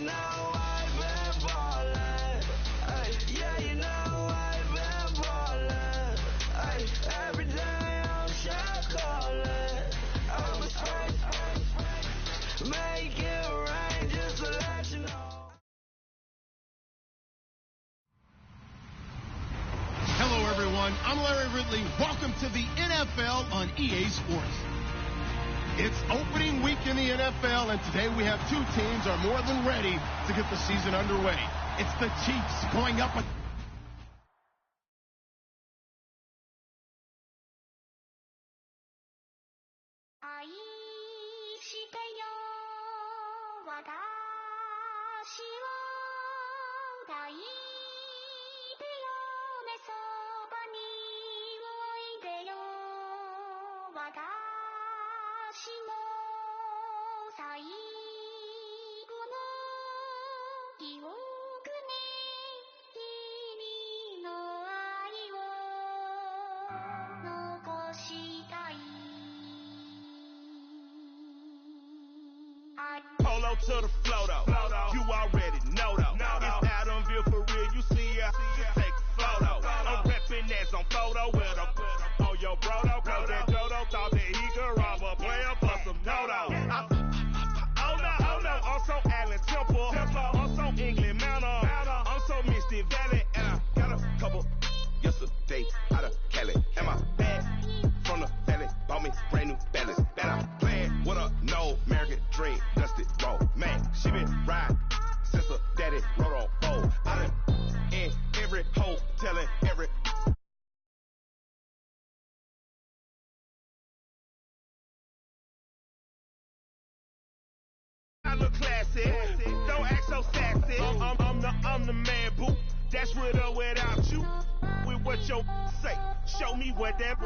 know I've been ballin'. Ay, yeah, you know I've been ballin'. Ay, every day I'm shot callin'. I'm a straight, make it rain just to let you know. Hello, everyone. I'm Larry Ridley. Welcome to the NFL on EA Sports. It's opening week in the NFL, and today we have two teams are more than ready to get the season underway. It's the Chiefs going up. Polo to the flow though. You already know though. It's Adamville for real. You see ya, just take a photo. I'm reppin' as on photo with a on your brodo. Cause that dodo thought that he could rob a player for some dodo. Oh no, I'm so Allen Temple. I'm so England Mountain. I'm so Misty Valley. And I got a couple yesterday out of Cali. And my bag from the valley bought me brand new balance. And I'm playing with a no American dream. Dusty roll. Man, she been riding since her daddy rode on bowl. I done in every hole telling every. I look classy, don't act so sassy. I'm the man, boo. That's with or without you. With what your say, show me what that.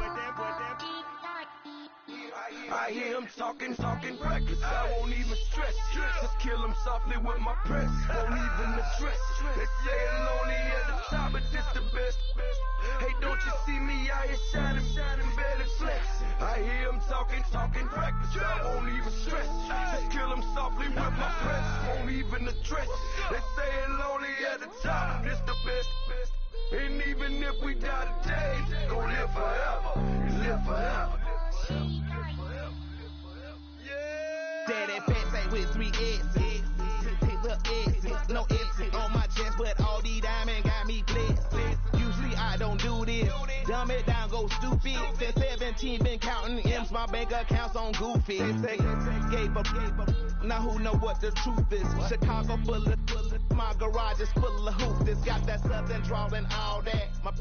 I hear him talking reckless. I won't even stress. Just kill him softly with my press. Won't even address. They say I'm lonely at the top, but this the best. Hey, don't you see me out here shining, barely flex. I hear him talking reckless. I won't even stress. Just kill him softly with my press. Won't even address. They say I'm lonely at the top, but this the best. And even if we die today, gon' live forever. Live forever. Daddy fat say with 3 X's. Look X's, no X's on my chest, but all these diamonds got me blessed. Usually I don't do this. Dumb it down, go stupid. Since 17 been counting M's, my bank account's on goofy. They say gave up. Now who know what the truth is? Chicago full of my garage is full of hoops. It's got that southern drawl and all that. My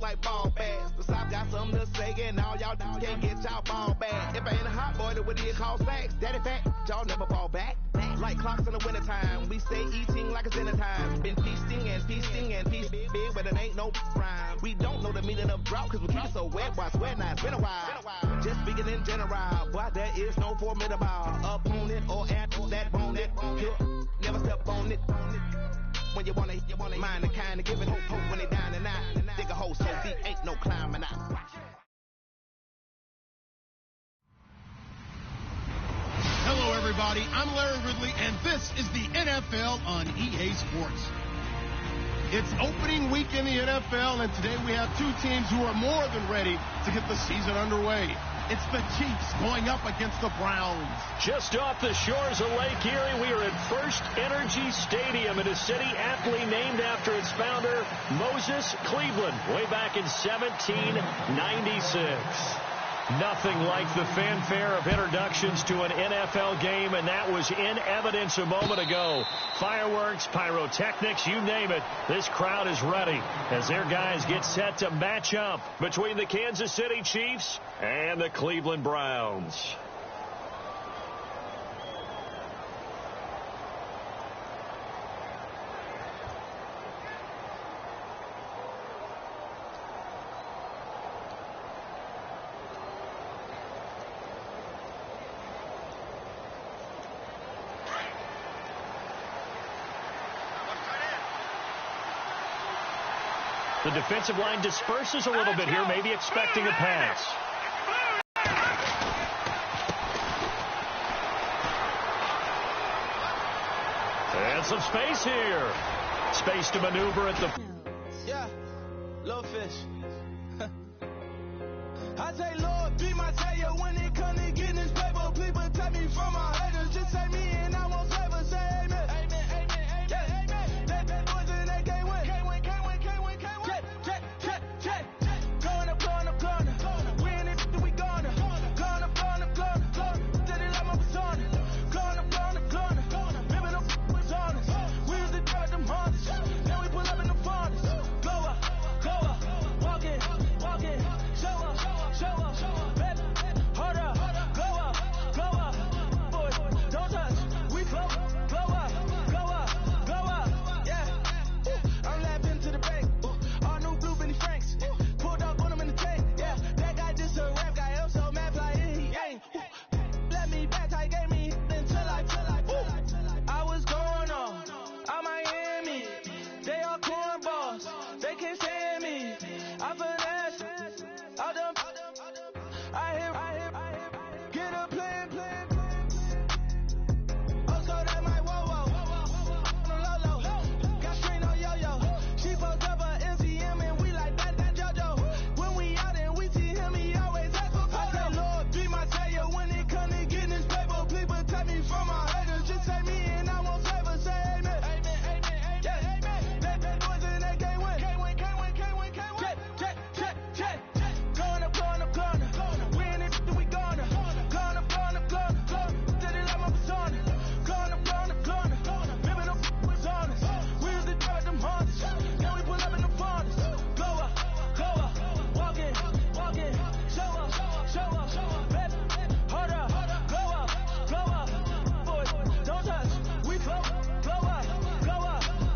like ball bags. Besides, got something to say, and all y'all can't get y'all ball back. If I ain't a hot boy, then what do you call sacks? Daddy fat, y'all never fall back. Like clocks in the wintertime, we stay eating like it's dinner time. Been feasting and feasting big, but it ain't no rhyme. We don't know the meaning of drought, cause we keep it so wet. Why sweat now? It's been a while. Just speaking in general, boy, there is no formidable opponent or at that bone that never step on it. When you wanna mind the kind of giving hope when they down and out. Dig a hole so deep, ain't no climbing out. Hello, everybody. I'm Larry Ridley, and this is the NFL on EA Sports. It's opening week in the NFL, and today we have two teams who are more than ready to get the season underway. It's the Chiefs going up against the Browns. Just off the shores of Lake Erie, we are at First Energy Stadium in a city aptly named after its founder, Moses Cleveland, way back in 1796. Nothing like the fanfare of introductions to an NFL game, and that was in evidence a moment ago. Fireworks, pyrotechnics, you name it. This crowd is ready as their guys get set to match up between the Kansas City Chiefs and the Cleveland Browns. The defensive line disperses a little bit here, maybe expecting a pass. It's some space here. Space to maneuver at the... Yeah, little fish. I say, Lord, be my savior when it comes to getting this paper. Please protect me from my haters. Just say me and I won't ever say amen. Amen, amen, amen. Yeah, amen. That boys and they can't win. Can't win, can't win, can't win, can't win. Check. Going up. We in it, we gonna. Going up. Did it like my persona. Going up. Living up was honest. We used to drive them hunters. Now we pull up in the furnace. Go up. Walking. Show up. Baby, hold up. Go up. Boys, don't touch. We flow up. Yeah. I'm laughing to the bank. All new blue Benny Franks. Pulled up on him in the tank. Yeah, that guy just a rap guy. I'm so mad, fly in, he ain't. Let me back, I gave me until I was going on. I'm Miami. They all cornballs. They can't stand me. I finesse. Out them. I hear. Get a plan. Oh, so that my whoa. Low. Got string on yo-yo. She post up her MCM and we like that JoJo. When we out and we see him, he always ask for photo. I say, Lord, be my savior when it come to getting this paper. Please protect me from my haters. Just say me and I won't ever say amen. Amen. Yeah, amen. That boys and they can't win. Can't win. Check. Going up. We in it, we gonna. Going up. Did it like my persona. Going up. Living up was honest. We used to drive them hunters. Now we pull up in the furnace. Go up. Walking. Show up. Baby, hold up. Go up. Boys, don't touch. We flow up.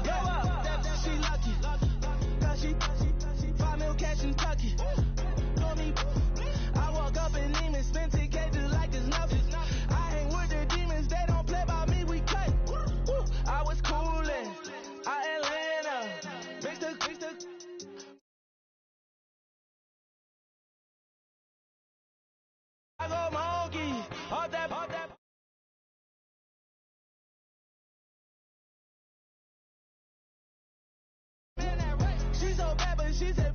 Yeah, she lucky. Cause she 5 mil cash in Kentucky. Know me. I walk up in demons, spend 10K just like it's nothing. I hang with the demons, they don't play by me, we cut. I was coolin', Atlanta. Mix the. I go monkey, all that. She's so bad, but she said.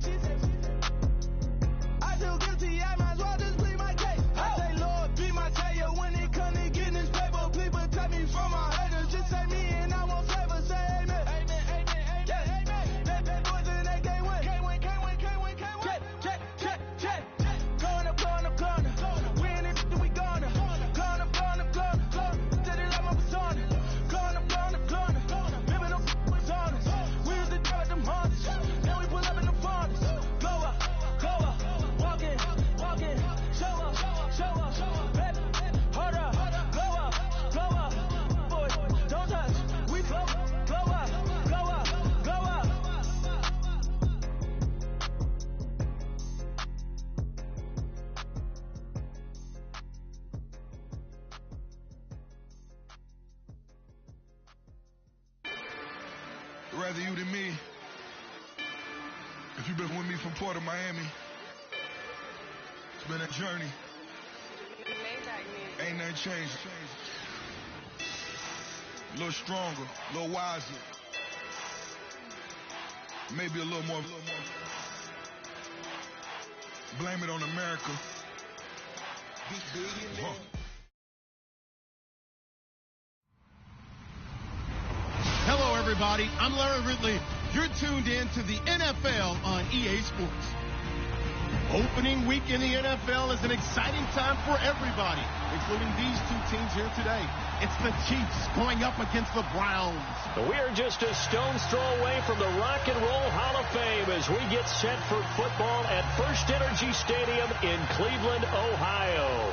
I feel guilty, I might as well just plead my case. I say, Lord, be my savior when it come to getting this paper. Please protect me from my haters. Just say me and I won't ever say amen. Amen. Yeah, amen. That boys and they can't win. Can't win. Check. Going up. We in it, we gonna. Going up. Did it like my persona. Going up. Living up was honest. We used to drive them hunters. Now we pull up in the furnace. Go up. Walking. Show up. Baby, hold up. Go up. Boys, don't touch. We flow up. Rather you than me. If you've been with me from Port of Miami, it's been a journey. Ain't nothing changed. A little stronger, a little wiser. Maybe a little more. Blame it on America. Hello, everybody. I'm Larry Ridley. You're tuned in to the NFL on EA Sports. Opening week in the NFL is an exciting time for everybody, including these two teams here today. It's the Chiefs going up against the Browns. We're just a stone's throw away from the Rock and Roll Hall of Fame as we get set for football at First Energy Stadium in Cleveland, Ohio.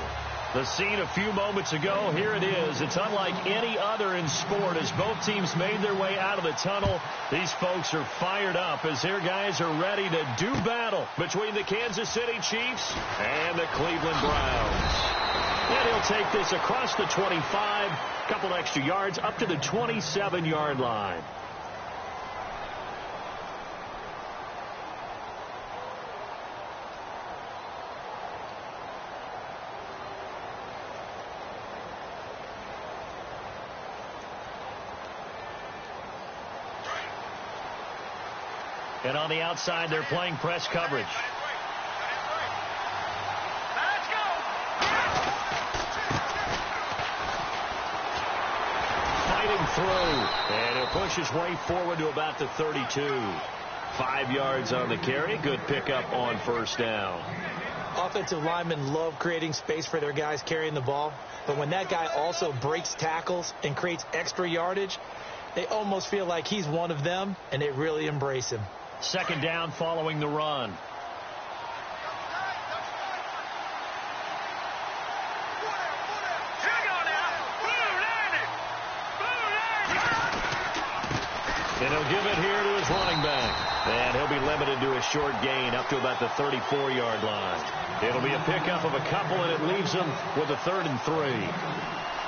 The scene a few moments ago, here it is. It's unlike any other in sport as both teams made their way out of the tunnel. These folks are fired up as their guys are ready to do battle between the Kansas City Chiefs and the Cleveland Browns. And he'll take this across the 25, couple extra yards up to the 27-yard line. And on the outside, they're playing press coverage. Fighting through, and he'll push his way forward to about the 32. 5 yards on the carry. Good pickup on first down. Offensive linemen love creating space for their guys carrying the ball, but when that guy also breaks tackles and creates extra yardage, they almost feel like he's one of them, and they really embrace him. Second down following the run. And he'll give it here to his running back. And he'll be limited to a short gain up to about the 34-yard line. It'll be a pickup of a couple, and it leaves them with a 3rd and 3.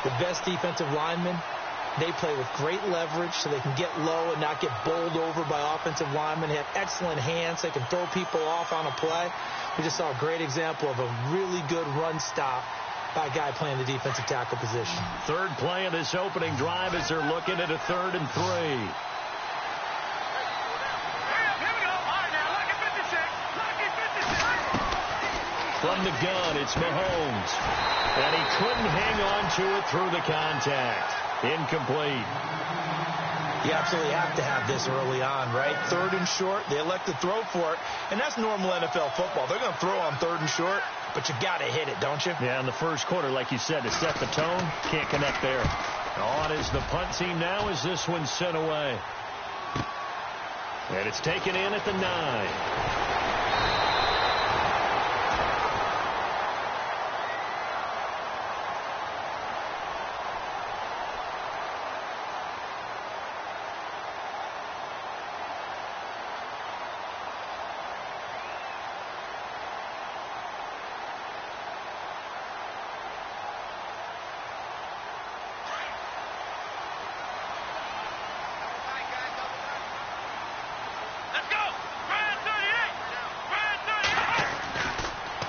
The best defensive linemen, they play with great leverage so they can get low and not get bowled over by offensive linemen. They have excellent hands. They can throw people off on a play. We just saw a great example of a really good run stop by a guy playing the defensive tackle position. Third play of this opening drive as they're looking at a 3rd and 3. From the gun, it's Mahomes. And he couldn't hang on to it through the contact. Incomplete. You absolutely have to have this early on, right? 3rd and short, they elect to throw for it, and that's normal NFL football. They're going to throw on 3rd and short, but you got to hit it, don't you? Yeah, in the first quarter, like you said, to set the tone, can't connect there. On is the punt team now as this one's sent away. And it's taken in at the 9.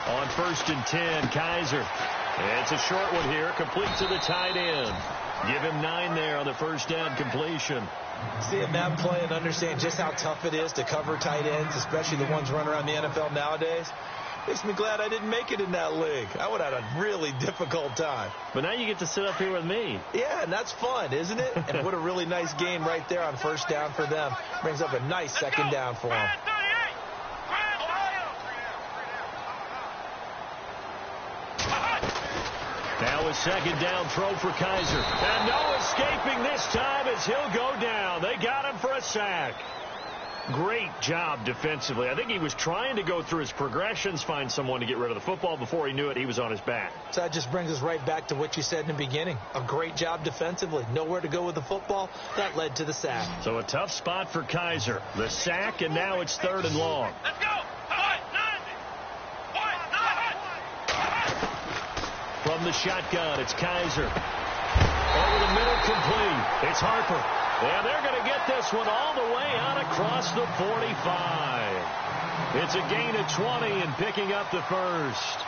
On 1st and 10, Kaiser. It's a short one here, complete to the tight end. Give him 9 there on the first down completion. Seeing that play and understand just how tough it is to cover tight ends, especially the ones running around the NFL nowadays, makes me glad I didn't make it in that league. I would have had a really difficult time. But now you get to sit up here with me. Yeah, and that's fun, isn't it? And what a really nice game right there on first down for them. Brings up a nice second down for them. Now a second down throw for Kaiser. And no escaping this time as he'll go down. They got him for a sack. Great job defensively. I think he was trying to go through his progressions, find someone to get rid of the football. Before he knew it, he was on his back. So that just brings us right back to what you said in the beginning. A great job defensively. Nowhere to go with the football. That led to the sack. So a tough spot for Kaiser. The sack, and now it's 3rd and long. Let's go. From the shotgun, it's Kaiser. Over the middle, complete. It's Harper. And they're going to get this one all the way out across the 45. It's a gain of 20 and picking up the first.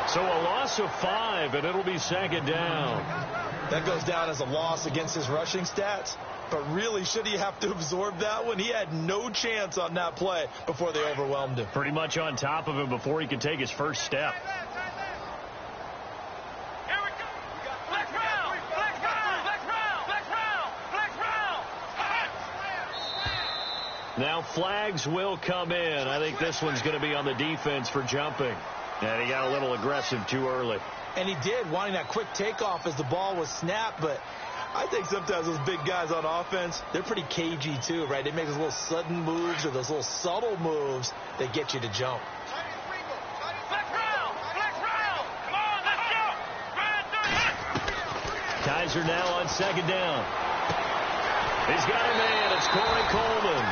So a loss of 5, and it'll be 2nd down. That goes down as a loss against his rushing stats. But really, should he have to absorb that one? He had no chance on that play before they overwhelmed him. Pretty much on top of him before he could take his first step. Now flags will come in. I think this one's going to be on the defense for jumping. And he got a little aggressive too early. And he did, wanting that quick takeoff as the ball was snapped. But I think sometimes those big guys on offense, they're pretty cagey too, right? They make those little sudden moves or those little subtle moves that get you to jump. Kaiser now on 2nd down. He's got a man. It's Corey Coleman.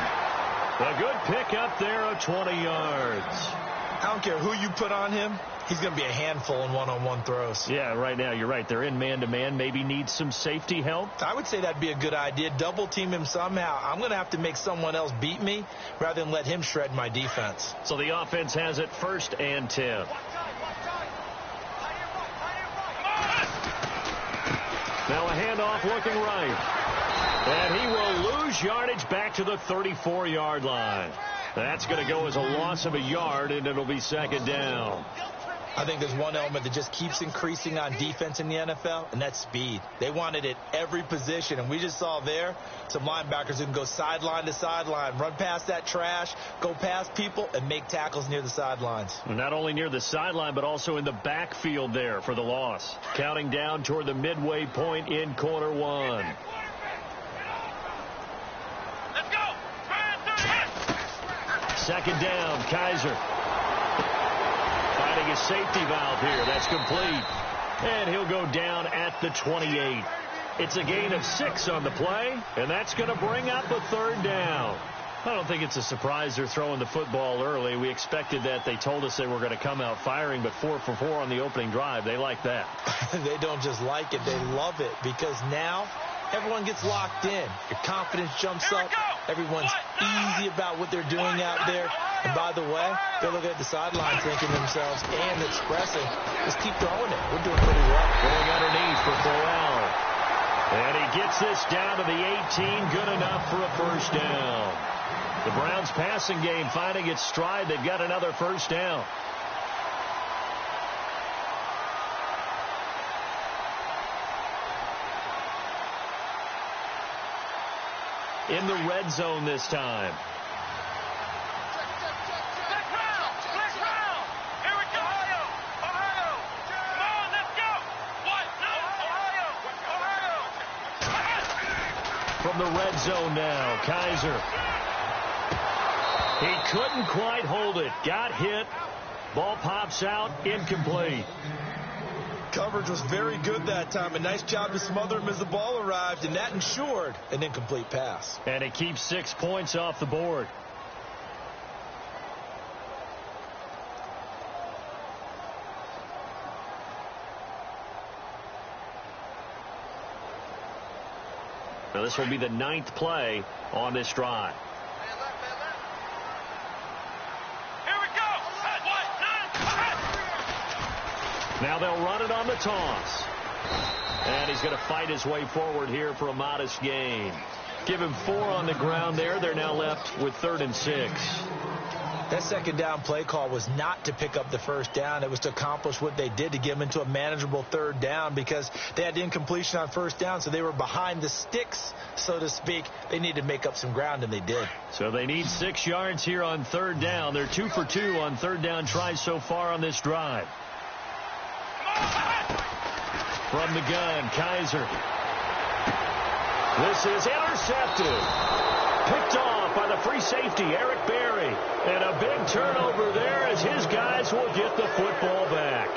A good pickup there of 20 yards. I don't care who you put on him. He's going to be a handful in one-on-one throws. Yeah, right now, you're right. They're in man-to-man. Maybe need some safety help. I would say that'd be a good idea. Double team him somehow. I'm going to have to make someone else beat me rather than let him shred my defense. So the offense has it 1st and 10. Now a handoff looking right. And he will lose yardage back to the 34-yard line. That's going to go as a loss of a yard, and it'll be 2nd down. I think there's one element that just keeps increasing on defense in the NFL, and that's speed. They want it at every position, and we just saw there some linebackers who can go sideline to sideline, run past that trash, go past people, and make tackles near the sidelines. Not only near the sideline, but also in the backfield there for the loss. Counting down toward the midway point in quarter 1. Let's go! 2nd down, Kaiser. Finding a safety valve here. That's complete. And he'll go down at the 28. It's a gain of 6 on the play, and that's going to bring up a 3rd down. I don't think it's a surprise they're throwing the football early. We expected that. They told us they were going to come out firing, but 4 for 4 on the opening drive. They like that. They don't just like it. They love it because now everyone gets locked in. Your confidence jumps up. Everyone's easy about what they're doing out there. And by the way, they're looking at the sideline thinking themselves and expressing, just keep throwing it. We're doing pretty well. Going underneath for Corral. And he gets this down to the 18. Good enough for a 1st down. The Browns passing game finding its stride. They've got another 1st down. In the red zone this time. Black round. Here we go. Ohio. Come on, let's go. Ohio. From the red zone now, Kaiser. He couldn't quite hold it. Got hit. Ball pops out. Incomplete. Coverage was very good that time. A nice job to smother him as the ball arrived, and that ensured an incomplete pass. And it keeps 6 points off the board. Now this will be the 9th play on this drive. Now they'll run it on the toss. And he's going to fight his way forward here for a modest gain. Give him 4 on the ground there. They're now left with 3rd and 6. That 2nd down play call was not to pick up the 1st down. It was to accomplish what they did, to get them into a manageable 3rd down, because they had incompletion on 1st down, so they were behind the sticks, so to speak. They needed to make up some ground, and they did. So they need 6 yards here on 3rd down. They're 2 for 2 on 3rd down tries so far on this drive. From the gun, Kaiser. This is intercepted. Picked off by the free safety, Eric Berry. And a big turnover there as his guys will get the football back.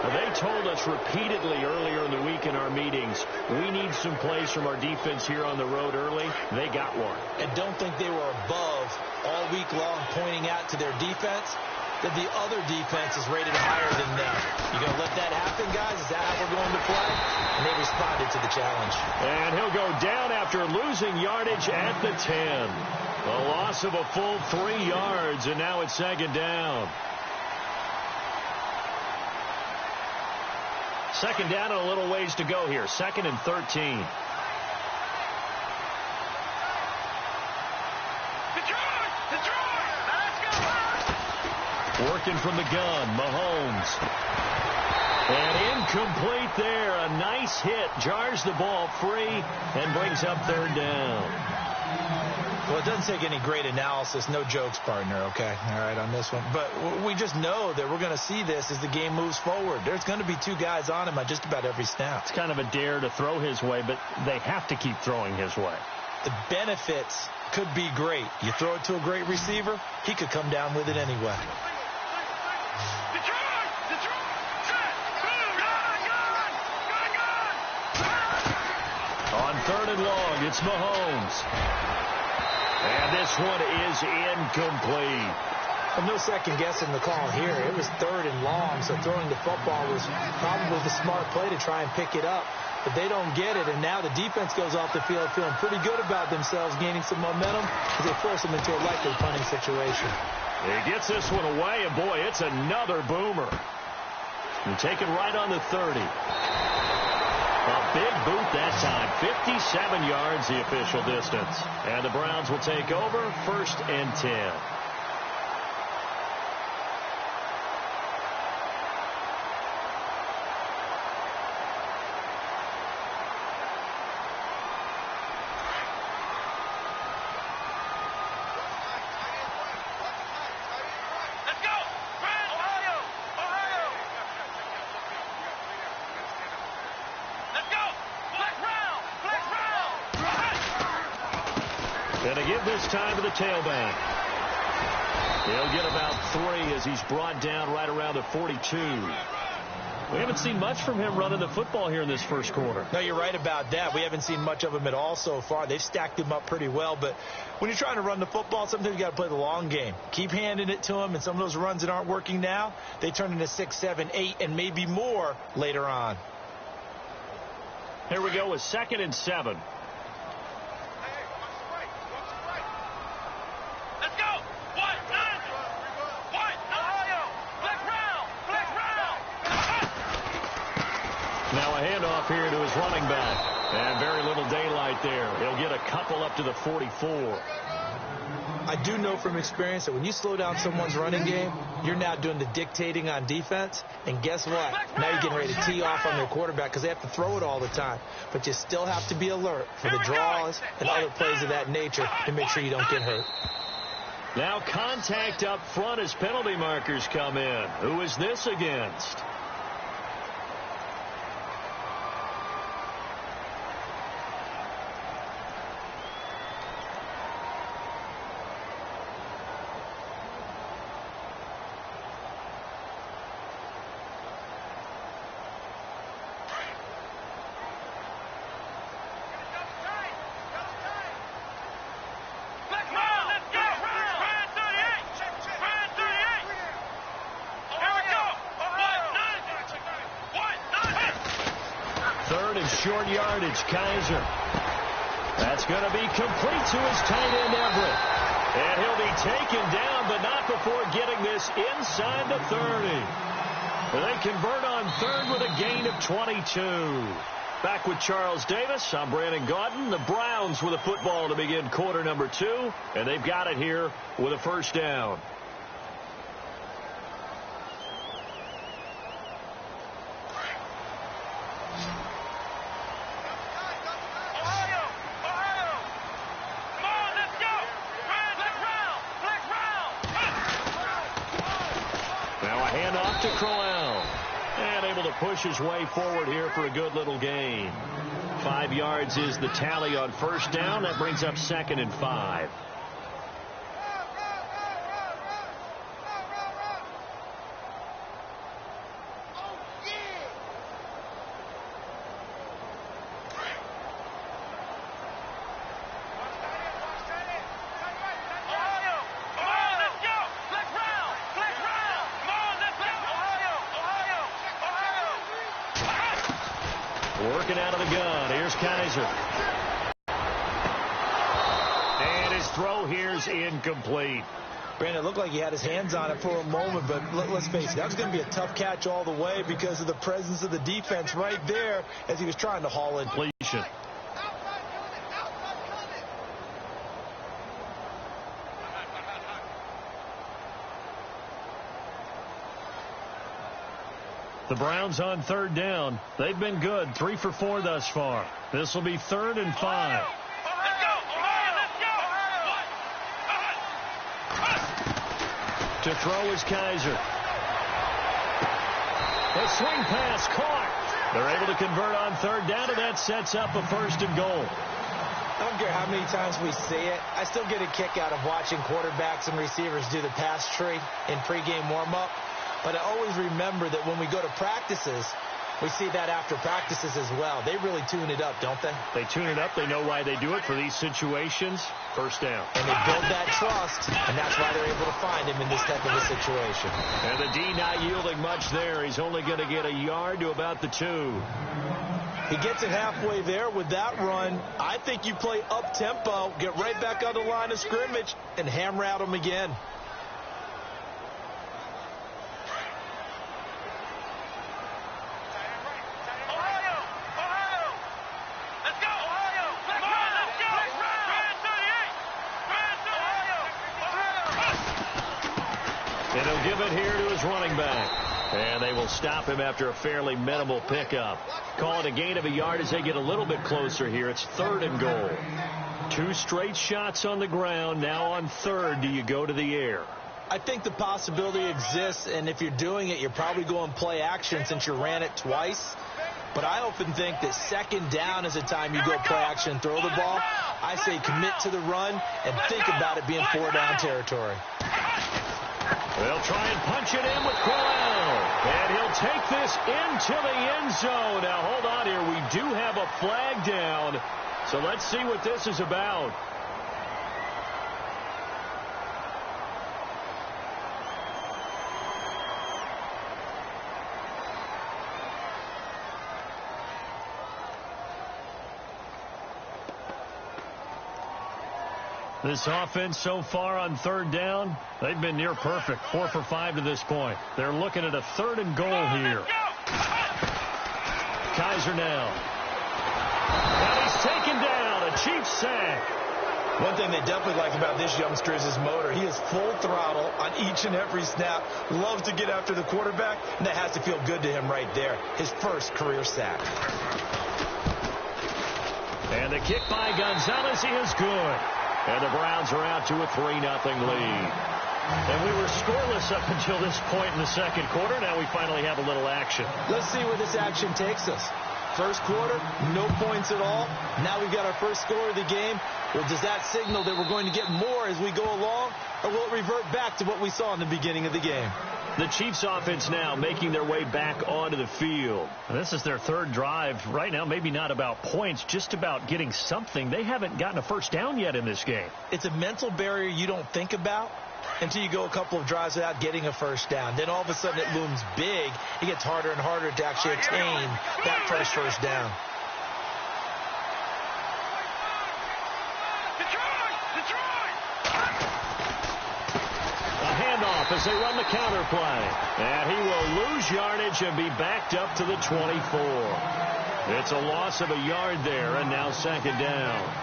Now, they told us repeatedly earlier in the week in our meetings, we need some plays from our defense here on the road early. They got one. And don't think they were above all week long pointing out to their defense that the other defense is rated higher than them. You going to let that happen, guys? Is that how we're going to play? And they responded to the challenge. And he'll go down after losing yardage at the 10. A loss of a full 3 yards, and now it's 2nd down. 2nd down and a little ways to go here. 2nd and 13. Working from the gun, Mahomes. And incomplete there. A nice hit. Jars the ball free and brings up 3rd down. Well, it doesn't take any great analysis. No jokes, partner, okay? All right, on this one. But we just know that we're going to see this as the game moves forward. There's going to be 2 guys on him on just about every snap. It's kind of a dare to throw his way, but they have to keep throwing his way. The benefits could be great. You throw it to a great receiver, he could come down with it anyway. On 3rd and long, it's Mahomes. And this one is incomplete. Well, no second guessing the call here. It was 3rd and long, so throwing the football was probably the smart play to try and pick it up. But they don't get it, and now the defense goes off the field feeling pretty good about themselves, gaining some momentum as they force them into a likely punting situation. He gets this one away, and boy, it's another boomer. And taken right on the 30. A big boot that time. 57 yards the official distance. And the Browns will take over 1st and 10. Going to give this time to the tailback. He'll get about 3 as he's brought down right around the 42. We haven't seen much from him running the football here in this first quarter. No, you're right about that. We haven't seen much of him at all so far. They've stacked him up pretty well, but when you're trying to run the football, sometimes you got to play the long game. Keep handing it to him, and some of those runs that aren't working now, they turn into 6, 7, 8, and maybe more later on. Here we go with 2nd and 7. Now a handoff here to his running back. And very little daylight there. He'll get a couple up to the 44. I do know from experience that when you slow down someone's running game, you're now doing the dictating on defense. And guess what? Now you're getting ready to tee off on their quarterback because they have to throw it all the time. But you still have to be alert for the draws and other plays of that nature to make sure you don't get hurt. Now contact up front as penalty markers come in. Who is this against? Short yardage, Kaiser. That's going to be complete to his tight end, Everett. And he'll be taken down, but not before getting this inside the 30. They convert on 3rd with a gain of 22. Back with Charles Davis, I'm Brandon Gaudin. The Browns with a football to begin quarter number 2, and they've got it here with a 1st down. To Crowell, and able to push his way forward here for a good little gain. 5 yards is the tally on 1st down. That brings up 2nd and 5. Working out of the gun. Here's Kaiser. And his throw here's incomplete. Brandon, it looked like he had his hands on it for a moment, but let's face it, that was going to be a tough catch all the way because of the presence of the defense right there as he was trying to haul in. Completion. The Browns on 3rd down. They've been good. 3 for 4 thus far. This will be 3rd and 5. To throw is Kaiser. A swing pass caught. They're able to convert on 3rd down, and that sets up a 1st and goal. I don't care how many times we see it. I still get a kick out of watching quarterbacks and receivers do the pass tree in pregame warm-up. But I always remember that when we go to practices, We see that after practices as well. They really tune it up, don't they? They tune it up. They know why they do it for these situations. First down. And they build that trust, and that's why they're able to find him in this type of a situation. And the D not yielding much there. He's only going to get a yard to about the 2. He gets it halfway there with that run. I think you play up-tempo, get right back on the line of scrimmage, and hammer at him again. And he'll give it here to his running back. And they will stop him after a fairly minimal pickup. Call it a gain of a yard as they get a little bit closer here. It's 3rd and goal. 2 straight shots on the ground. Now on 3rd, do you go to the air? I think the possibility exists, and if you're doing it, you're probably going play action since you ran it twice. But I often think that 2nd down is the time you go play action and throw the ball. I say commit to the run and think about it being 4-down territory. They'll try and punch it in with Crowell. And he'll take this into the end zone. Now, hold on here. We do have a flag down. So let's see what this is about. This offense so far on 3rd down, they've been near perfect. 4 for 5 to this point. They're looking at a 3rd and goal here. Kaiser now. And he's taken down. A cheap sack. One thing they definitely like about this youngster is his motor. He is full throttle on each and every snap. Loves to get after the quarterback, and that has to feel good to him right there. His first career sack. And the kick by Gonzalez is good. And the Browns are out to a 3-0 lead. And we were scoreless up until this point in the 2nd quarter. Now we finally have a little action. Let's see where this action takes us. First quarter, no points at all. Now we've got our first score of the game. Well, does that signal that we're going to get more as we go along? Or will it revert back to what we saw in the beginning of the game? The Chiefs offense now making their way back onto the field. And this is their 3rd drive. Right now, maybe not about points, just about getting something. They haven't gotten a first down yet in this game. It's a mental barrier you don't think about until you go a couple of drives without getting a first down. Then all of a sudden it looms big. It gets harder and harder to actually attain that first down. As they run the counter play. And he will lose yardage and be backed up to the 24. It's a loss of a yard there, and now 2nd down.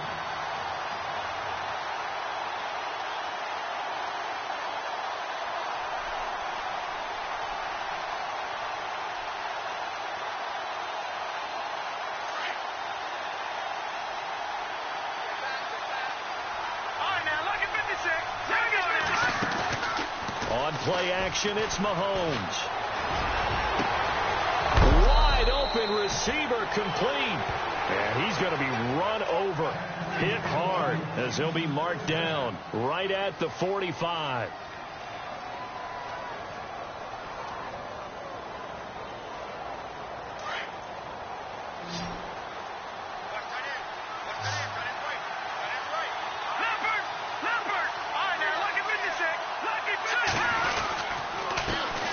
Play action, it's Mahomes. Wide open receiver complete. And he's going to be run over. Hit hard as he'll be marked down right at the 45.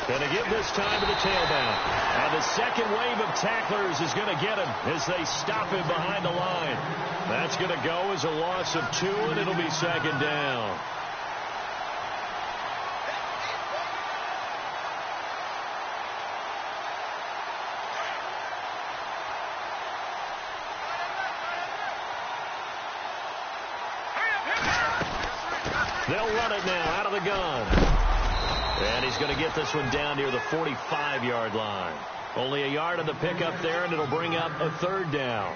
Going to give this time to the tailback. And the second wave of tacklers is going to get him as they stop him behind the line. That's going to go as a loss of 2, and it'll be 2nd down. They'll run it now out of the gun. And he's going to get this one down near the 45-yard line. Only a yard on the pickup there, and it'll bring up a 3rd down.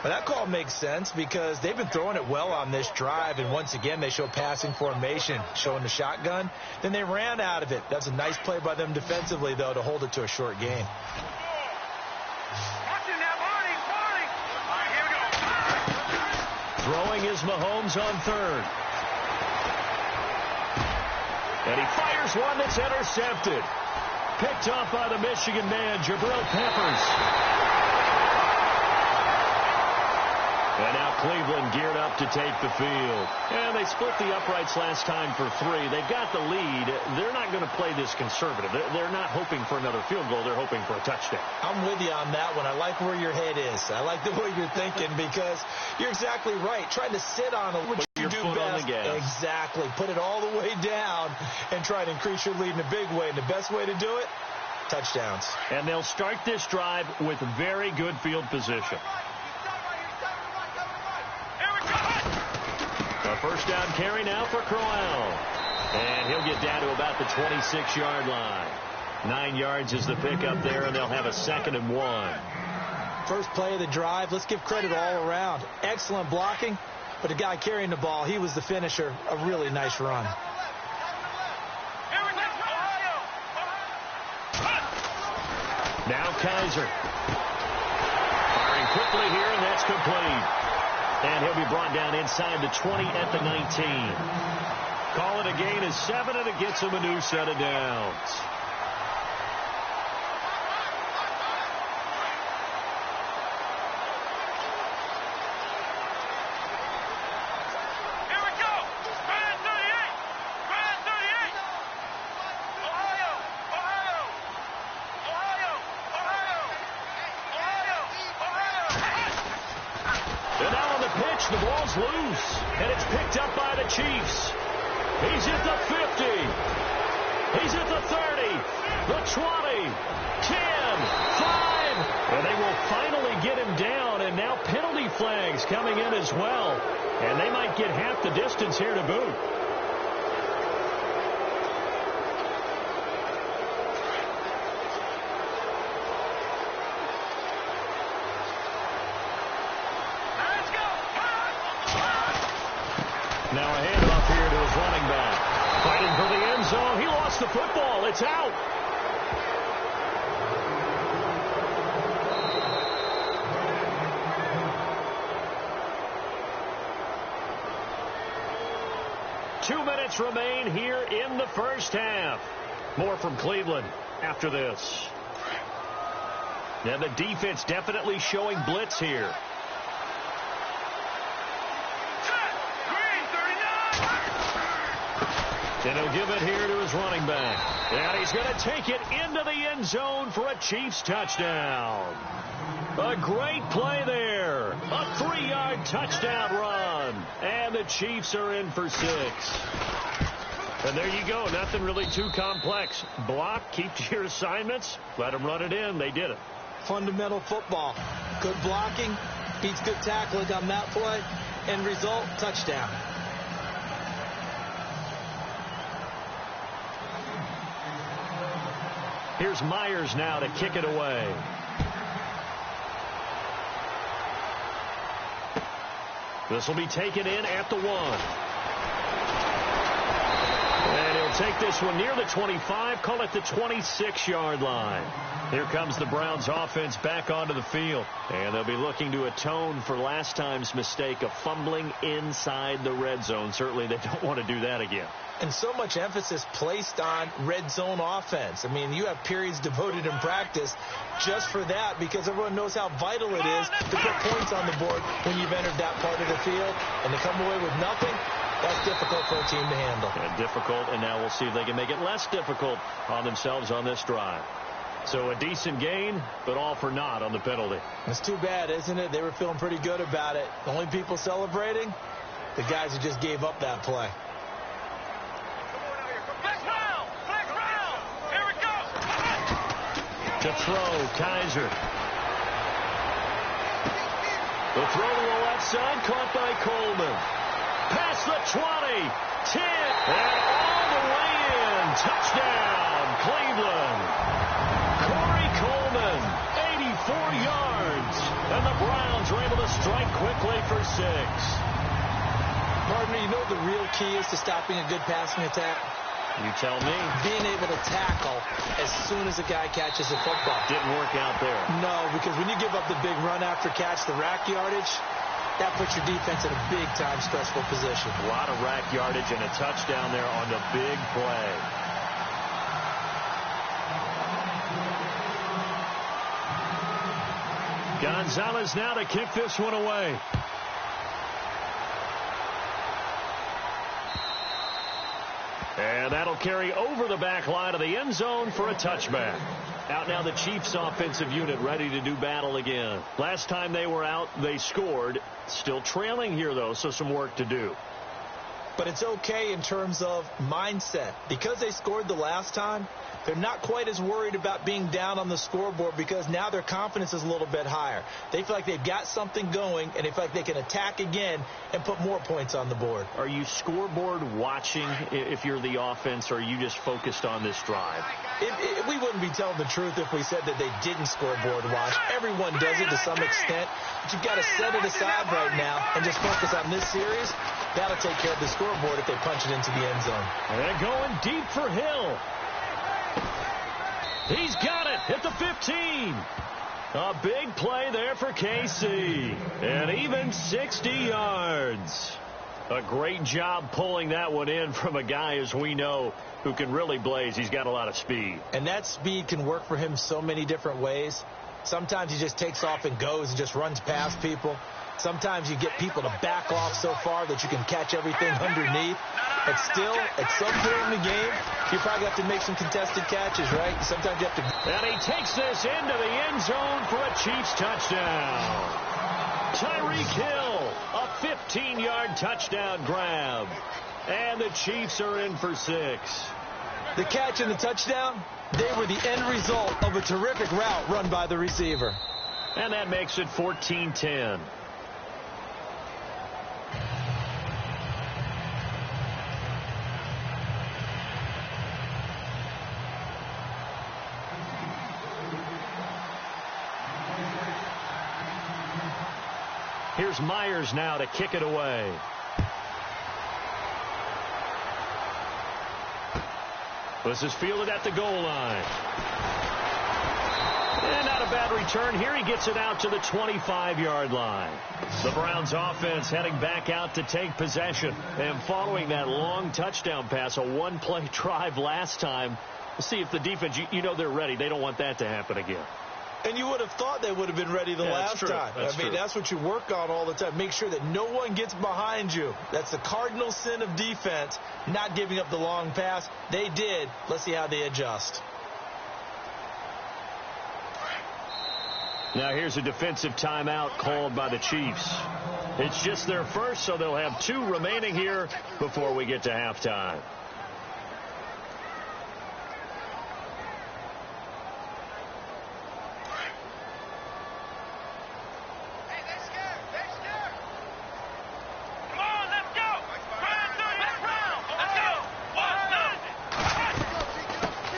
Well, that call makes sense because they've been throwing it well on this drive, and once again they show passing formation, showing the shotgun. Then they ran out of it. That's a nice play by them defensively, though, to hold it to a short gain. Throwing is Mahomes on 3rd. And he fires one that's intercepted. picked off by the Michigan man, Jabril Peppers. And now Cleveland geared up to take the field. And they split the uprights last time for 3. They've got the lead. They're not going to play this conservative. They're not hoping for another field goal. They're hoping for a touchdown. I'm with you on that one. I like where your head is. I like the way you're thinking because you're exactly right. Trying to sit on it, what you do best. Exactly. Put it all the way down and try to increase your lead in a big way. And the best way to do it, touchdowns. And they'll start this drive with very good field position. A first down carry now for Crowell. And he'll get down to about the 26-yard line. 9 yards is the pickup there, and they'll have a 2nd and 1. First play of the drive. Let's give credit all around. Excellent blocking, but the guy carrying the ball, he was the finisher. A really nice run. Now Kaiser. Firing quickly here, and that's complete. And he'll be brought down inside the 20 at the 19. Call it a gain of 7, and it gets him a new set of downs. Here we go. Brand 38. Brand 38. Ohio. Ohio. Ohio. Ohio. Ohio. Ohio. And now on the pitch, the ball's loose. And it's picked up by the Chiefs. He's at the 50. He's at the 30. The 20. 10. 5. And they will finally get him down. And now penalty flags coming in as well. And they might get half the distance here to boot. Now a handoff here to his running back. Fighting for the end zone. He lost the football. It's out. Two minutes remain here in the first half. More from Cleveland after this. Now the defense definitely showing blitz here. And he'll give it here to his running back. And he's going to take it into the end zone for a Chiefs touchdown. A great play there. A 3-yard touchdown run. And the Chiefs are in for 6. And there you go. Nothing really too complex. Block, keep to your assignments, let them run it in. They did it. Fundamental football. Good blocking, beats good tackling on that play. End result, touchdown. Here's Myers now to kick it away. This will be taken in at the 1. And he'll take this one near the 25, call it the 26-yard line. Here comes the Browns offense back onto the field. And they'll be looking to atone for last time's mistake of fumbling inside the red zone. Certainly they don't want to do that again. And so much emphasis placed on red zone offense. I mean, you have periods devoted in practice just for that because everyone knows how vital it is to put points on the board when you've entered that part of the field. And to come away with nothing, that's difficult for a team to handle. Yeah, difficult, and now we'll see if they can make it less difficult on themselves on this drive. So a decent gain, but all for naught on the penalty. It's too bad, isn't it? They were feeling pretty good about it. The only people celebrating, the guys who just gave up that play. To throw, Kaiser. The throw to the left side, caught by Coleman. Past the 20, 10, and all the way in. Touchdown, Cleveland. Corey Coleman, 84 yards. And the Browns are able to strike quickly for 6. Partner, you know what the real key is to stopping a good passing attack? You tell me. Being able to tackle as soon as a guy catches the football. Didn't work out there. No, because when you give up the big run after catch, the rack yardage, that puts your defense in a big-time stressful position. A lot of rack yardage and a touchdown there on the big play. Gonzalez now to kick this one away. And that'll carry over the back line of the end zone for a touchback. Out now the Chiefs offensive unit ready to do battle again. Last time they were out, they scored. Still trailing here, though, so some work to do. But it's okay in terms of mindset. Because they scored the last time, they're not quite as worried about being down on the scoreboard because now their confidence is a little bit higher. They feel like they've got something going, and they feel like they can attack again and put more points on the board. Are you scoreboard watching if you're the offense, or are you just focused on this drive? We wouldn't be telling the truth if we said that they didn't scoreboard watch. Everyone does it to some extent, but you've got to set it aside right now and just focus on this series. That'll take care of the scoreboard if they punch it into the end zone. And they're going deep for Hill. He's got it at the 15. A big play there for KC. And even 60 yards. A great job pulling that one in from a guy, as we know, who can really blaze. He's got a lot of speed. And that speed can work for him so many different ways. Sometimes he just takes off and goes and just runs past people. Sometimes you get people to back off so far that you can catch everything underneath. But still, at some point in the game, you probably have to make some contested catches, right? Sometimes you have to. And he takes this into the end zone for a Chiefs touchdown. Tyreek Hill, a 15-yard touchdown grab. And the Chiefs are in for 6. The catch and the touchdown, they were the end result of a terrific route run by the receiver. And that makes it 14-10. Here's Myers now to kick it away. This is fielded at the goal line. And not a bad return here. He gets it out to the 25-yard line. The Browns offense heading back out to take possession. And following that long touchdown pass, a one-play drive last time, we'll see if the defense, you know they're ready. They don't want that to happen again. And you would have thought they would have been ready the last time. That's what you work on all the time. Make sure that no one gets behind you. That's the cardinal sin of defense, not giving up the long pass. They did. Let's see how they adjust. Now here's a defensive timeout called by the Chiefs. It's just their first, so they'll have 2 remaining here before we get to halftime.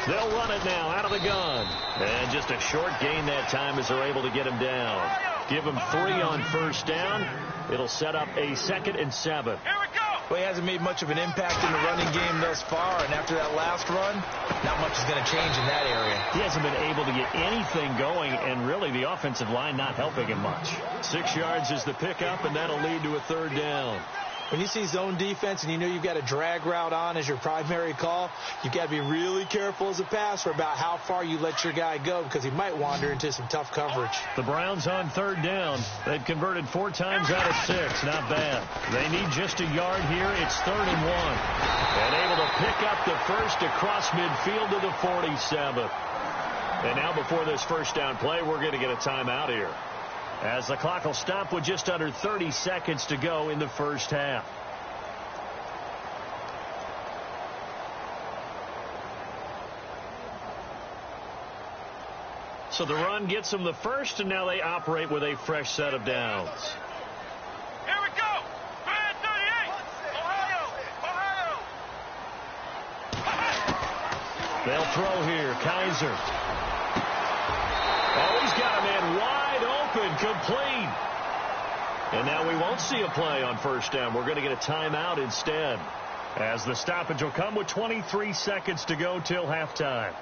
They'll run it now out of the gun. And just a short gain that time as they're able to get him down. Give him 3 on first down. It'll set up a 2nd and 7. Well, he hasn't made much of an impact in the running game thus far, and after that last run, not much is going to change in that area. He hasn't been able to get anything going, and really the offensive line not helping him much. 6 yards is the pickup, and that'll lead to a 3rd down. When you see zone defense and you know you've got a drag route on as your primary call, you've got to be really careful as a passer about how far you let your guy go because he might wander into some tough coverage. The Browns on 3rd down. They've converted 4 times out of 6. Not bad. They need just a yard here. It's 3rd and 1. And able to pick up the first across midfield to the 47. And now before this first down play, we're going to get a timeout here, as the clock will stop with just under 30 seconds to go in the first half. So the run gets them the first, and now they operate with a fresh set of downs. Here we go. Man 38. Ohio. They'll throw here. Kaiser. Oh, he's got a man wide open, complete. And now we won't see a play on first down. We're going to get a timeout instead, as the stoppage will come with 23 seconds to go till halftime.